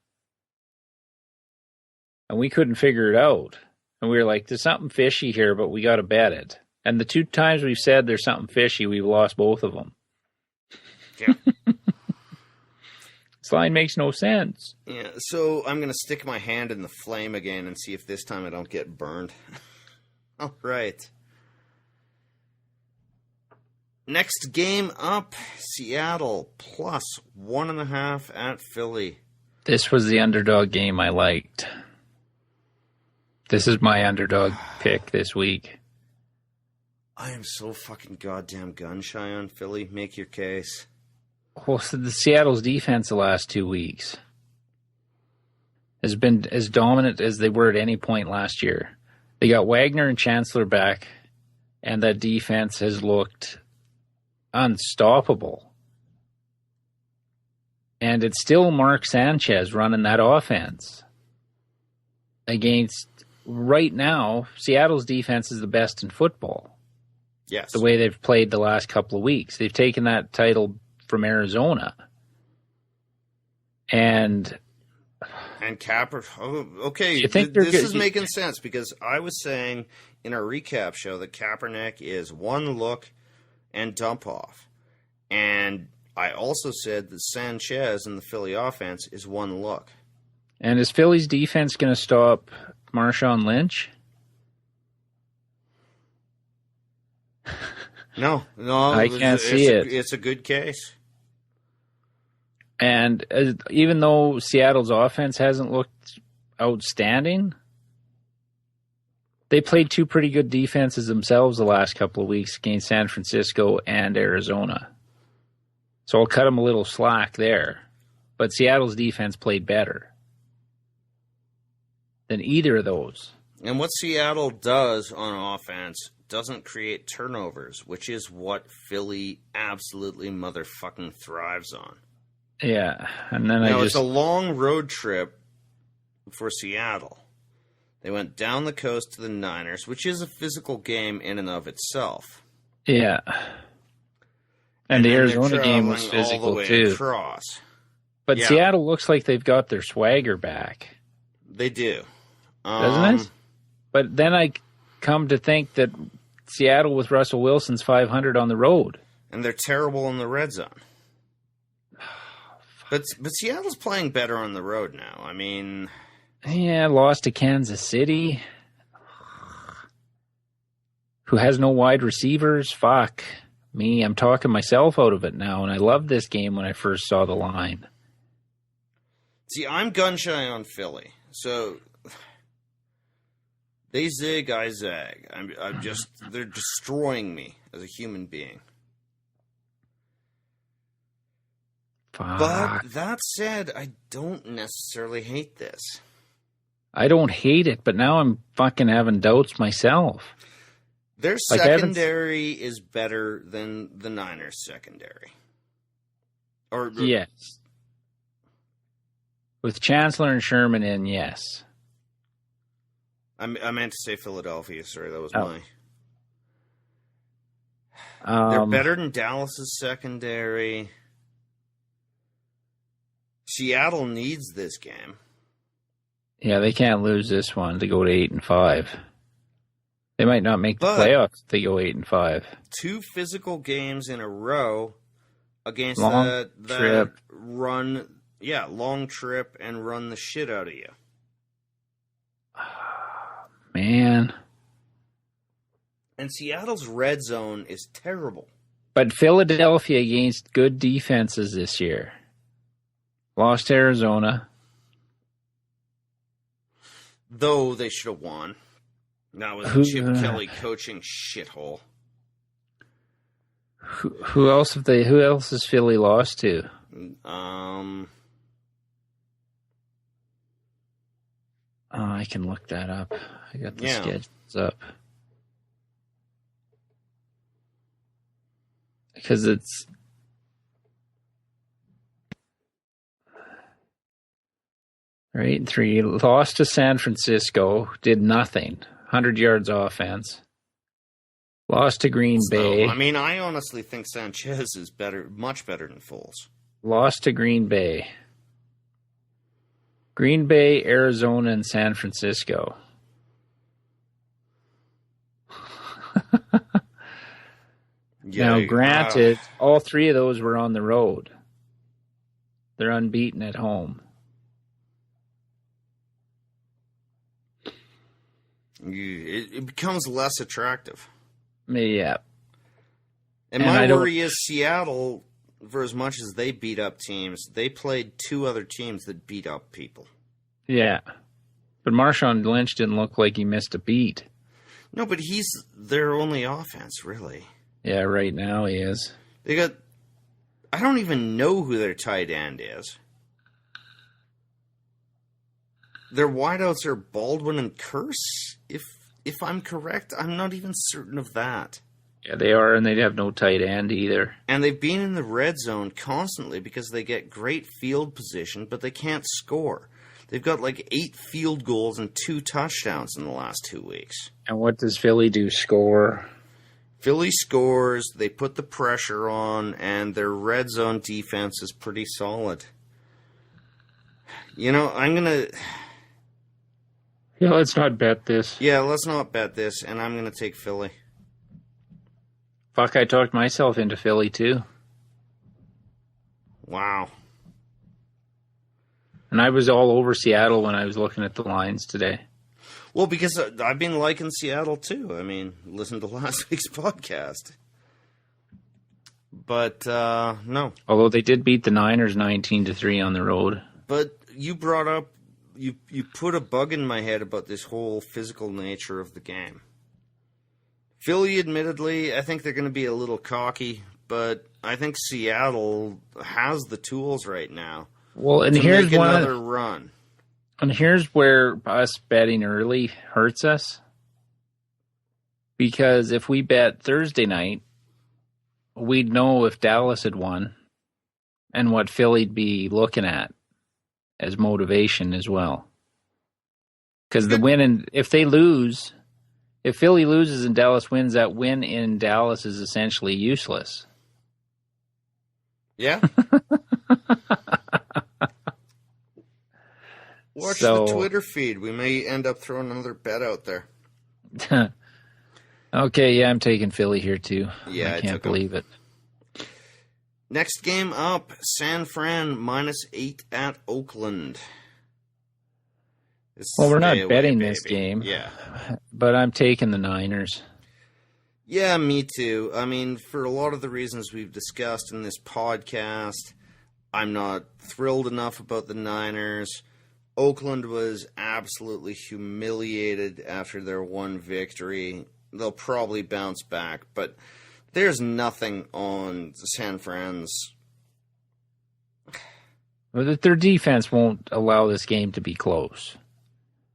And we couldn't figure it out. And we were like, there's something fishy here, but we got to bet it. And the 2 times we've said there's something fishy, we've lost both of them. Yeah. This line makes no sense. Yeah, so I'm going to stick my hand in the flame again and see if this time I don't get burned. All right. Next game up, Seattle plus 1.5 at Philly. This was the underdog game I liked. This is my underdog pick this week. I am so fucking goddamn gun shy on Philly. Make your case. Well, so the Seattle's defense the last 2 weeks has been as dominant as they were at any point last year. They got Wagner and Chancellor back, and that defense has looked unstoppable. And it's still Mark Sanchez running that offense against, right now, Seattle's defense is the best in football. Yes. The way they've played the last couple of weeks. They've taken that title from Arizona. And Capper. Oh, okay, this is making sense because I was saying in our recap show that Kaepernick is one look and dump off. And I also said that Sanchez in the Philly offense is one look. And is Philly's defense going to stop Marshawn Lynch? No, I can't see it. It's a good case. And even though Seattle's offense hasn't looked outstanding, They played two pretty good defenses themselves the last couple of weeks against San Francisco and Arizona. So I'll cut them a little slack there. But Seattle's defense played better than either of those. And what Seattle does on offense doesn't create turnovers, which is what Philly absolutely motherfucking thrives on. Yeah. And then it's a long road trip for Seattle. They went down the coast to the Niners, which is a physical game in and of itself. Yeah. And the Arizona game was physical all the way too. Across. But Seattle looks like they've got their swagger back. They do. Doesn't it? But then I come to think that Seattle with Russell Wilson's 500 on the road. And they're terrible in the red zone. But Seattle's playing better on the road now. I mean... Yeah, lost to Kansas City. Who has no wide receivers. Fuck me. I'm talking myself out of it now. And I loved this game when I first saw the line. See, I'm gun-shy on Philly. So... They zig, I zag. I'm just... They're destroying me as a human being. Fuck. But that said, I don't necessarily hate this. I don't hate it, but now I'm fucking having doubts myself. Their secondary is better than the Niners' secondary. Yes. With Chancellor and Sherman in, yes. I meant to say Philadelphia. Sorry, that was They're better than Dallas' secondary. Seattle needs this game. Yeah, they can't lose this one to go to 8-5. They might not make the playoffs if they go 8-5. 2 physical games in a row against long trip and run the shit out of you. Man. And Seattle's red zone is terrible. But Philadelphia against good defenses this year. Lost to Arizona. Though they should have won. That was a Chip Kelly coaching shithole. Who else has Philly lost to? I can look that up. I got the schedules up. Because it's... Or 8-3. Lost to San Francisco. Did nothing. 100 yards offense. Lost to Green Bay. I mean, I honestly think Sanchez is much better than Foles. Lost to Green Bay. Green Bay, Arizona, and San Francisco. Now, granted, all 3 of those were on the road. They're unbeaten at home. It becomes less attractive. Yeah. And my worry is Seattle, for as much as they beat up teams, they played 2 other teams that beat up people. Yeah. But Marshawn Lynch didn't look like he missed a beat. No, but he's their only offense, really. Yeah, right now he is. I don't even know who their tight end is. Their wideouts are Baldwin and Curse, if I'm correct. I'm not even certain of that. Yeah, they are, and they have no tight end either. And they've been in the red zone constantly because they get great field position, but they can't score. They've got like 8 field goals and 2 touchdowns in the last 2 weeks. And what does Philly do? Score? Philly scores, they put the pressure on, and their red zone defense is pretty solid. You know, I'm going to... Yeah, let's not bet this. Yeah, let's not bet this, and I'm going to take Philly. Fuck, I talked myself into Philly, too. Wow. And I was all over Seattle when I was looking at the lines today. Well, because I've been liking Seattle, too. I mean, listen to last week's podcast. But, no. Although they did beat the Niners 19-3 on the road. But you brought up you put a bug in my head about this whole physical nature of the game. Philly, admittedly, I think they're going to be a little cocky, but I think Seattle has the tools right now. Well, and to here's make one another run. And here's where us betting early hurts us. Because if we bet Thursday night, we'd know if Dallas had won and what Philly'd be looking at as motivation as well. Because the win, and if they lose, if Philly loses and Dallas wins, that win in Dallas is essentially useless. Yeah. Watch the Twitter feed. We may end up throwing another bet out there. Okay, yeah, I'm taking Philly here too. Yeah, I can't believe it. Next game up, San Fran -8 at Oakland. Well, we're not betting this game. Yeah. But I'm taking the Niners. Yeah, me too. I mean, for a lot of the reasons we've discussed in this podcast, I'm not thrilled enough about the Niners. Oakland was absolutely humiliated after their one victory. They'll probably bounce back, but there's nothing on San Fran's. Their defense won't allow this game to be close.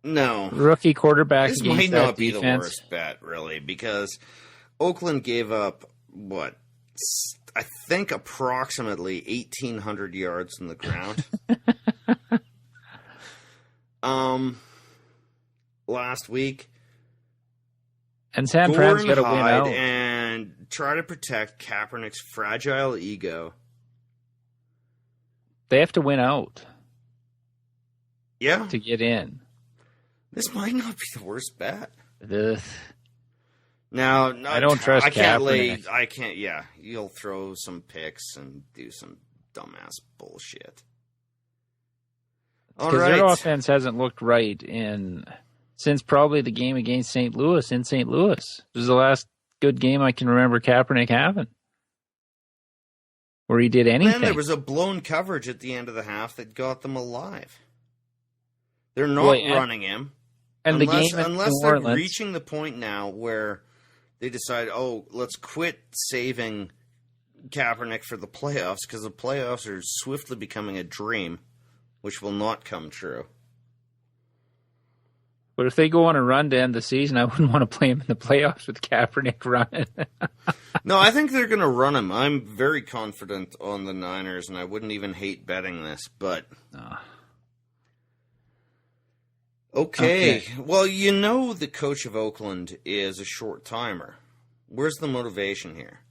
No. Rookie quarterback This against might that not be the defense. worst bet, really, because Oakland gave up, I think approximately 1,800 yards on the ground. Last week. And San Fran's got to win out. And try to protect Kaepernick's fragile ego. They have to win out. Yeah. To get in. This might not be the worst bet. Ugh. Now, I don't trust Kaepernick. I can't, yeah. You'll throw some picks and do some dumbass bullshit. Because their offense hasn't looked right since probably the game against St. Louis in St. Louis. This was the last good game I can remember Kaepernick having. Where he did anything. Then there was a blown coverage at the end of the half that got them alive. They're not running him. And unless they're Orleans, reaching the point now where they decide, let's quit saving Kaepernick for the playoffs, because the playoffs are swiftly becoming a dream, which will not come true. But if they go on a run to end the season, I wouldn't want to play him in the playoffs with Kaepernick running. No, I think they're going to run him. I'm very confident on the Niners, and I wouldn't even hate betting this, but... Okay. Well, the coach of Oakland is a short-timer. Where's the motivation here?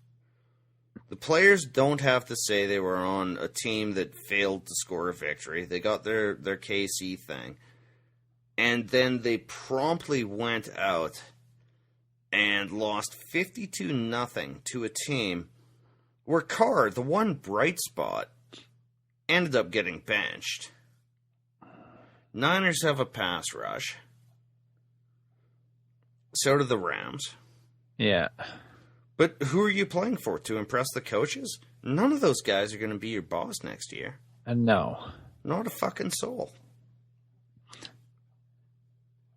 The players don't have to say they were on a team that failed to score a victory. They got their KC thing. And then they promptly went out and lost 52-0 to a team where Carr, the one bright spot, ended up getting benched. Niners have a pass rush. So do the Rams. Yeah. But who are you playing for? To impress the coaches? None of those guys are going to be your boss next year. No. Not a fucking soul.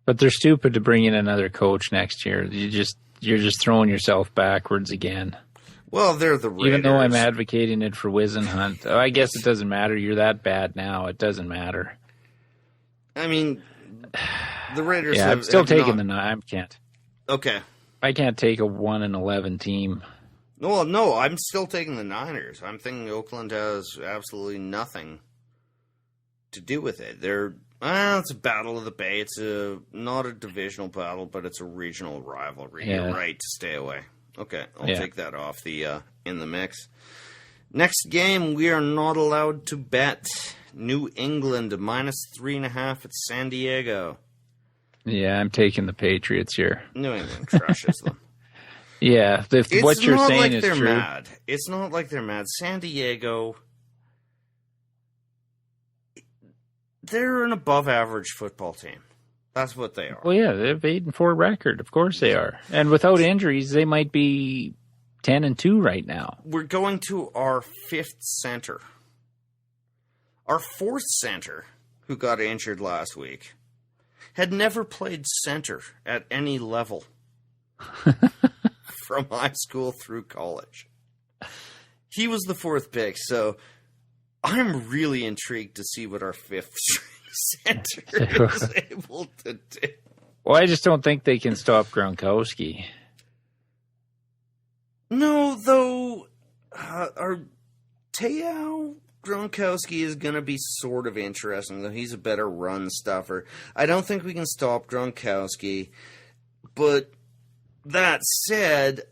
But they're stupid to bring in another coach next year. You're just throwing yourself backwards again. Well, they're the Raiders. Even though I'm advocating it for Wisenhunt. I guess it doesn't matter. You're that bad now. It doesn't matter. I mean, the Raiders I'm still taking I can't. Okay. I can't take a 1-11 team. Well, no, I'm still taking the Niners. I'm thinking Oakland has absolutely nothing to do with it. It's a battle of the Bay. It's not a divisional battle, but it's a regional rivalry. Yeah. You're right to stay away. Okay, I'll take that off in the mix. Next game, we are not allowed to bet. New England -3.5 at San Diego. Yeah, I'm taking the Patriots here. New England crushes them. Yeah, what you're saying is true. Mad. It's not like they're mad. San Diego, they're an above-average football team. That's what they are. Well, yeah, they have 8-4 record. Of course they are. And without injuries, they might be 10-2 right now. We're going to our fifth center. Our fourth center who got injured last week, had never played center at any level from high school through college. He was the fourth pick, so I'm really intrigued to see what our fifth center is able to do. Well, I just don't think they can stop Gronkowski. No, though, our Teo Gronkowski is going to be sort of interesting, though he's a better run stuffer. I don't think we can stop Gronkowski, but that said,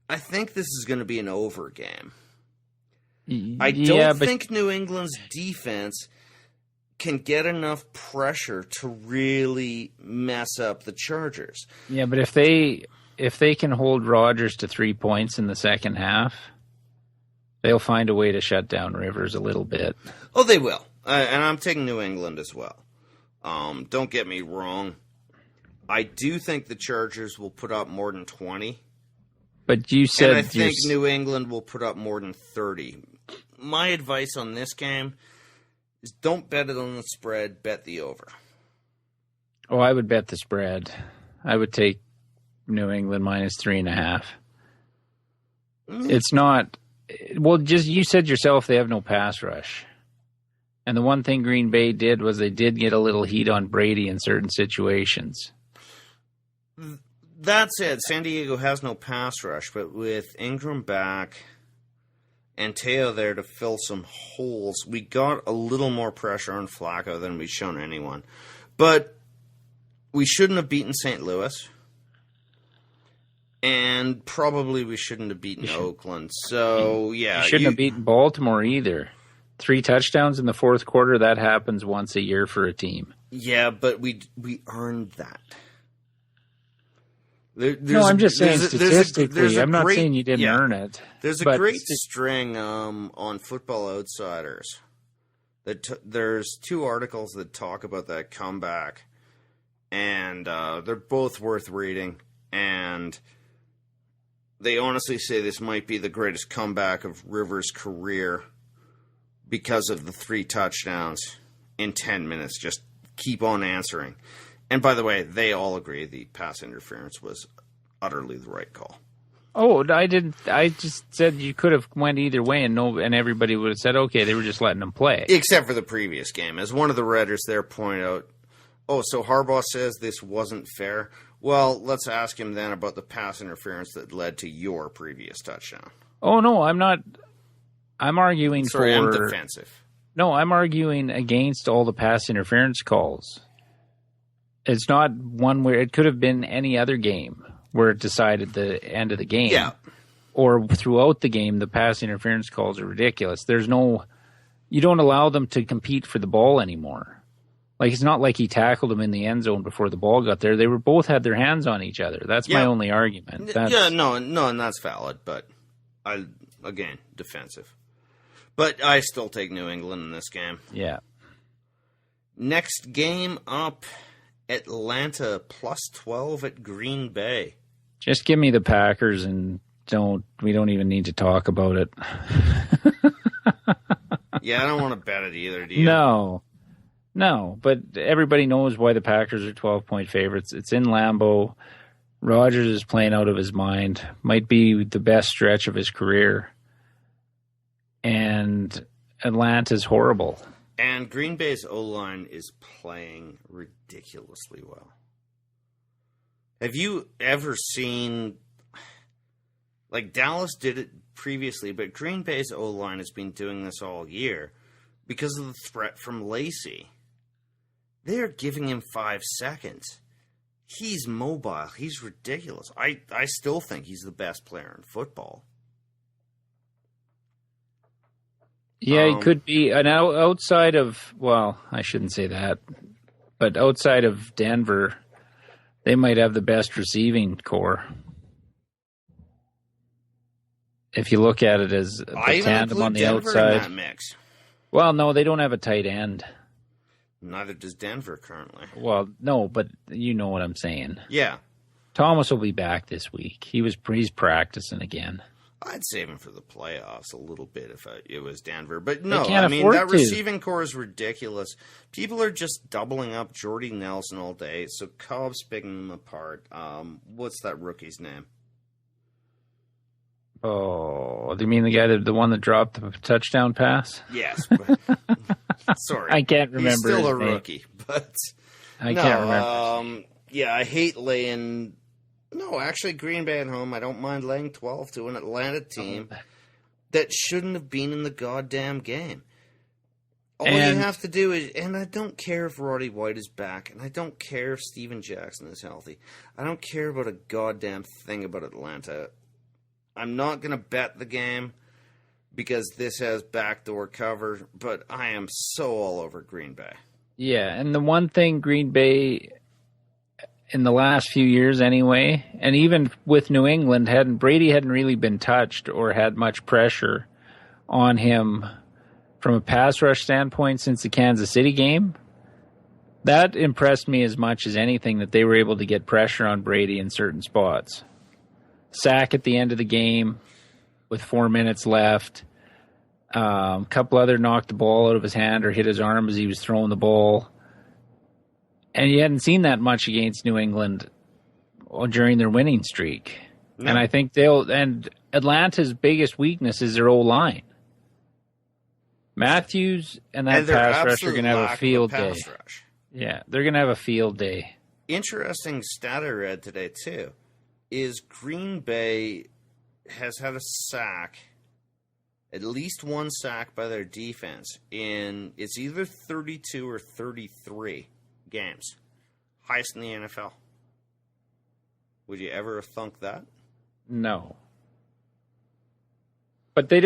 I think this is going to be an over game. I don't think New England's defense can get enough pressure to really mess up the Chargers. Yeah, but if they can hold Rodgers to 3 points in the second half, they'll find a way to shut down Rivers a little bit. Oh, they will. And I'm taking New England as well. Don't get me wrong. I do think the Chargers will put up more than 20. But you said... And I think New England will put up more than 30. My advice on this game is don't bet it on the spread, bet the over. Oh, I would bet the spread. I would take New England minus 3.5. It's not... Well, just you said yourself they have no pass rush. And the one thing Green Bay did was they did get a little heat on Brady in certain situations. That said, San Diego has no pass rush, but with Ingram back and Teo there to fill some holes, we got a little more pressure on Flacco than we've shown anyone. But we shouldn't have beaten St. Louis. And probably we shouldn't have beaten Oakland. So, yeah. You shouldn't have beaten Baltimore either. 3 touchdowns in the fourth quarter, that happens once a year for a team. Yeah, but we earned that. No, I'm just saying statistically. I'm not saying you didn't earn it. There's a great string on Football Outsiders. There's 2 articles that talk about that comeback. And they're both worth reading. And they honestly say this might be the greatest comeback of Rivers' career because of the 3 touchdowns in 10 minutes. Just keep on answering. And by the way, they all agree the pass interference was utterly the right call. Oh, I didn't. I just said you could have went either way, and everybody would have said, okay, they were just letting them play. Except for the previous game. As one of the Redders there pointed out, oh, so Harbaugh says this wasn't fair? Well, let's ask him then about the pass interference that led to your previous touchdown. Oh, no, I'm not. I'm arguing I'm defensive. No, I'm arguing against all the pass interference calls. It's not one where it could have been any other game where it decided the end of the game. Yeah. Or throughout the game, the pass interference calls are ridiculous. You don't allow them to compete for the ball anymore. Like, it's not like he tackled him in the end zone before the ball got there. They were both had their hands on each other. That's my only argument. No, and that's valid, but again, defensive. But I still take New England in this game. Yeah. Next game up, Atlanta plus 12 at Green Bay. Just give me the Packers and we don't even need to talk about it. Yeah, I don't want to bet it either, do you? No, but everybody knows why the Packers are 12-point favorites. It's in Lambeau. Rodgers is playing out of his mind. Might be the best stretch of his career. And Atlanta's horrible. And Green Bay's O-line is playing ridiculously well. Have you ever seen... Like, Dallas did it previously, but Green Bay's O-line has been doing this all year because of the threat from Lacey. They're giving him 5 seconds. He's mobile. He's ridiculous. I still think he's the best player in football. Yeah, he could be. And outside of, well, I shouldn't say that, but outside of Denver, they might have the best receiving core. If you look at it as the tandem on the Denver outside. in that mix. Well, no, they don't have a tight end. Neither does Denver currently. Well, no, but you know what I'm saying. Yeah. Thomas will be back this week. He's practicing again. I'd save him for the playoffs a little bit if it was Denver. But no, can't afford that to. receiving core is ridiculous. People are just doubling up Jordy Nelson all day, so Cobb's picking them apart. What's that rookie's name? Oh, do you mean the one that dropped the touchdown pass? Yes. But, sorry. I can't remember. He's still his a name. rookie, but I can't remember. Yeah, I hate laying. No, actually, Green Bay at home. I don't mind laying 12 to an Atlanta team that shouldn't have been in the goddamn game. All you have to do is, and I don't care if Roddy White is back, and I don't care if Steven Jackson is healthy. I don't care about a goddamn thing about Atlanta. I'm not going to bet the game because this has backdoor cover, but I am so all over Green Bay. Yeah, and the one thing Green Bay, in the last few years anyway, and even with New England, Brady hadn't really been touched or had much pressure on him from a pass rush standpoint since the Kansas City game. That impressed me as much as anything, that they were able to get pressure on Brady in certain spots. Sack at the end of the game with 4 minutes left. A couple other knocked the ball out of his hand or hit his arm as he was throwing the ball. And you hadn't seen that much against New England during their winning streak. No. And I think Atlanta's biggest weakness is their O-line. Matthews and that pass rush are going to have a field day. Rush. Yeah, they're going to have a field day. Interesting stat I read today, too, is Green Bay has had a sack, at least one sack by their defense, in it's either 32 or 33 games. Highest in the NFL. Would you ever have thunk that? No. But they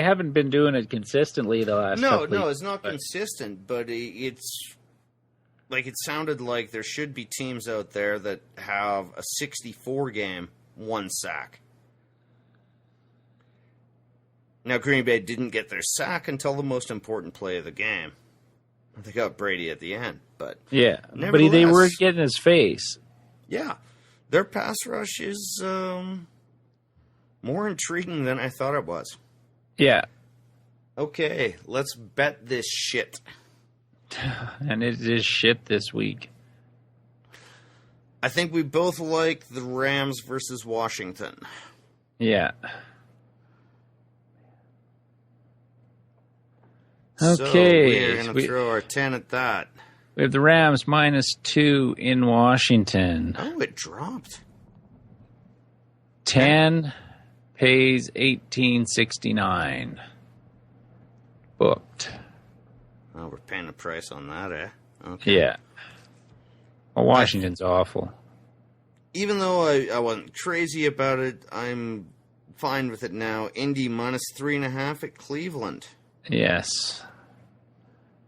haven't been doing it consistently the last couple of years. No, it's not consistent, but it's like it sounded like there should be teams out there that have a 64 game, one sack. Now, Green Bay didn't get their sack until the most important play of the game. They got Brady at the end, but yeah, but they were getting his face. Yeah, their pass rush is more intriguing than I thought it was. Yeah. Okay, let's bet this shit. And it is shit this week. I think we both like the Rams versus Washington. Yeah. Okay. So we're going to throw our 10 at that. We have the Rams -2 in Washington. Oh, it dropped. 10 pays $18.69. Booked. Oh, we're paying a price on that, eh? Okay. Yeah. Well, Washington's awful. Even though I wasn't crazy about it, I'm fine with it now. Indy -3.5 at Cleveland. Yes.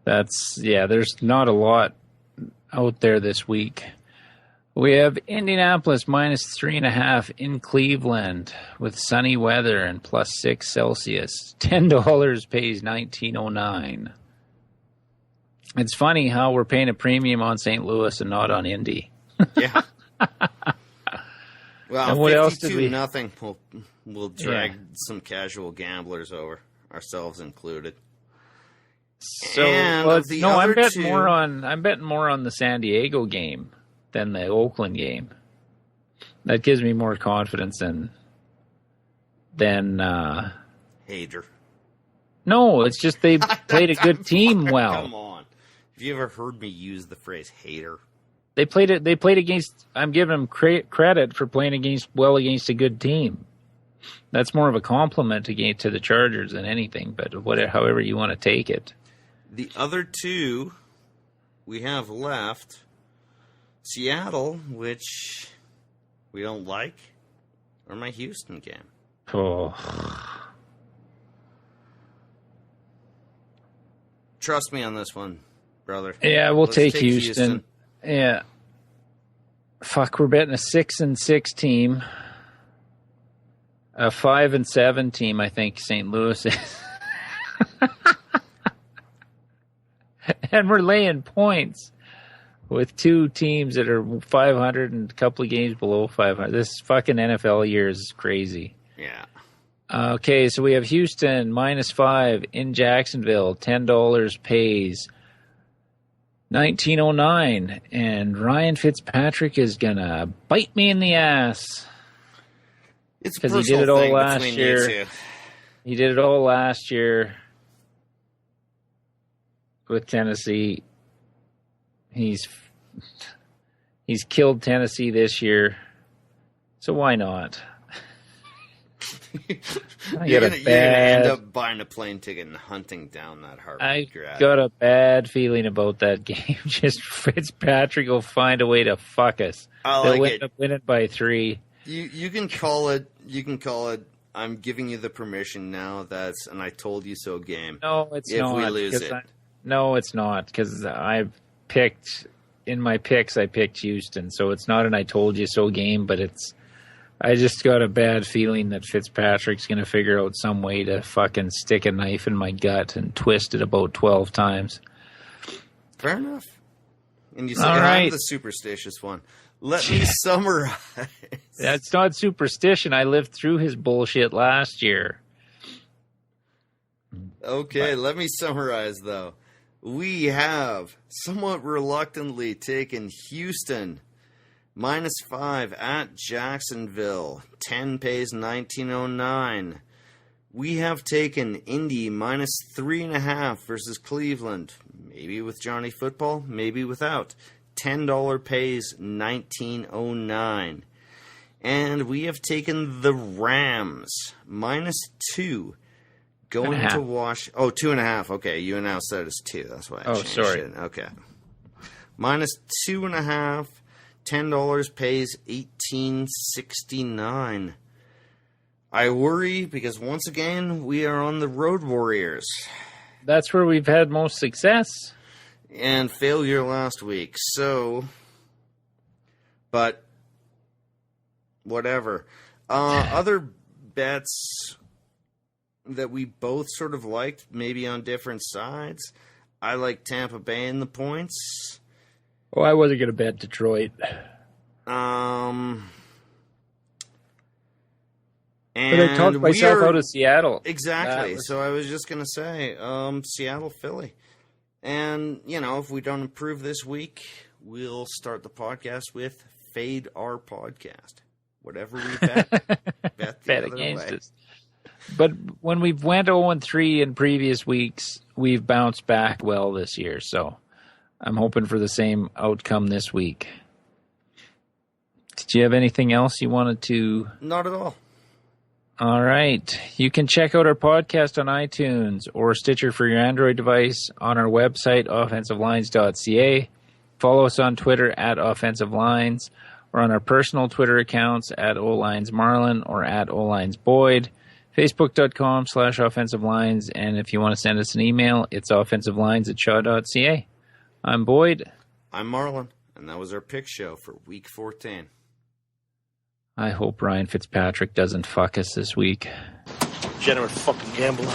There's not a lot out there this week. We have Indianapolis -3.5 in Cleveland with sunny weather and +6 Celsius. $10 pays $19.09. It's funny how we're paying a premium on St. Louis and not on Indy. Yeah. Well, and what else did we? Nothing. We'll drag some casual gamblers over, ourselves included. So I'm betting more on the San Diego game than the Oakland game. That gives me more confidence than Hater. No, it's just they played a good team well. Come on. Have you ever heard me use the phrase hater? They played against. I'm giving them credit for playing against a good team. That's more of a compliment to the Chargers than anything. But however you want to take it. The other two we have left, Seattle, which we don't like, or my Houston game. Oh. Trust me on this one, brother. Yeah, Let's take Houston. Yeah. Fuck, we're betting a 6-6 team. A 5-7 team, I think St. Louis is. And we're laying points with two teams that are 500 and a couple of games below 500. This fucking NFL year is crazy. Yeah. Okay, so we have Houston -5 in Jacksonville. $10 pays 1909, and Ryan Fitzpatrick is gonna bite me in the ass It's a because personal he did it all thing last between year. you two. He did it all last year with Tennessee. He's killed Tennessee this year, so why not? You're gonna end up buying a plane ticket and hunting down that Harvard I grad. got a bad feeling about that game. Just Fitzpatrick will find a way to fuck us. They'll end up winning by 3. You can call it. You can call it. I'm giving you the permission now. That's an "I told you so" game. No, it's if not. we lose it. No, it's not, because I've picked in my picks. I picked Houston, so it's not an "I told you so" game. But it's. I just got a bad feeling that Fitzpatrick's going to figure out some way to fucking stick a knife in my gut and twist it about 12 times. Fair enough. And you say right. I'm the superstitious one. Let me summarize. That's not superstition. I lived through his bullshit last year. Okay, let me summarize, though. We have somewhat reluctantly taken Houston -5 at Jacksonville. 10 pays 1909. We have taken Indy -3.5 versus Cleveland. Maybe with Johnny Football, maybe without. $10 pays 1909. And we have taken the Rams -2. Going to wash. Oh, 2.5. Okay, you now said it's 2. That's why I changed it. Okay. -2.5. $10 pays $18.69. I worry because once again we are on the Road Warriors. That's where we've had most success. And failure last week. So, but whatever. Other bets that we both sort of liked, maybe on different sides. I like Tampa Bay in the points. Oh, I wasn't going to bet Detroit. And but I talked myself out of Seattle. Exactly. So I was just going to say, Seattle, Philly. And, if we don't improve this week, we'll start the podcast with Fade Our Podcast. Whatever we bet, bet the other against way. us. But when we've went 0-3 in previous weeks, we've bounced back well this year. So I'm hoping for the same outcome this week. Did you have anything else you wanted to? Not at all. All right. You can check out our podcast on iTunes or Stitcher for your Android device, on our website, offensivelines.ca. Follow us on Twitter at offensivelines, or on our personal Twitter accounts at olinesmarlon or at olinesboyd. Facebook.com/offensivelines. And if you want to send us an email, it's offensivelines@shaw.ca. I'm Boyd. I'm Marlon. And that was our pick show for week 14. I hope Ryan Fitzpatrick doesn't fuck us this week. Generate fucking gambler.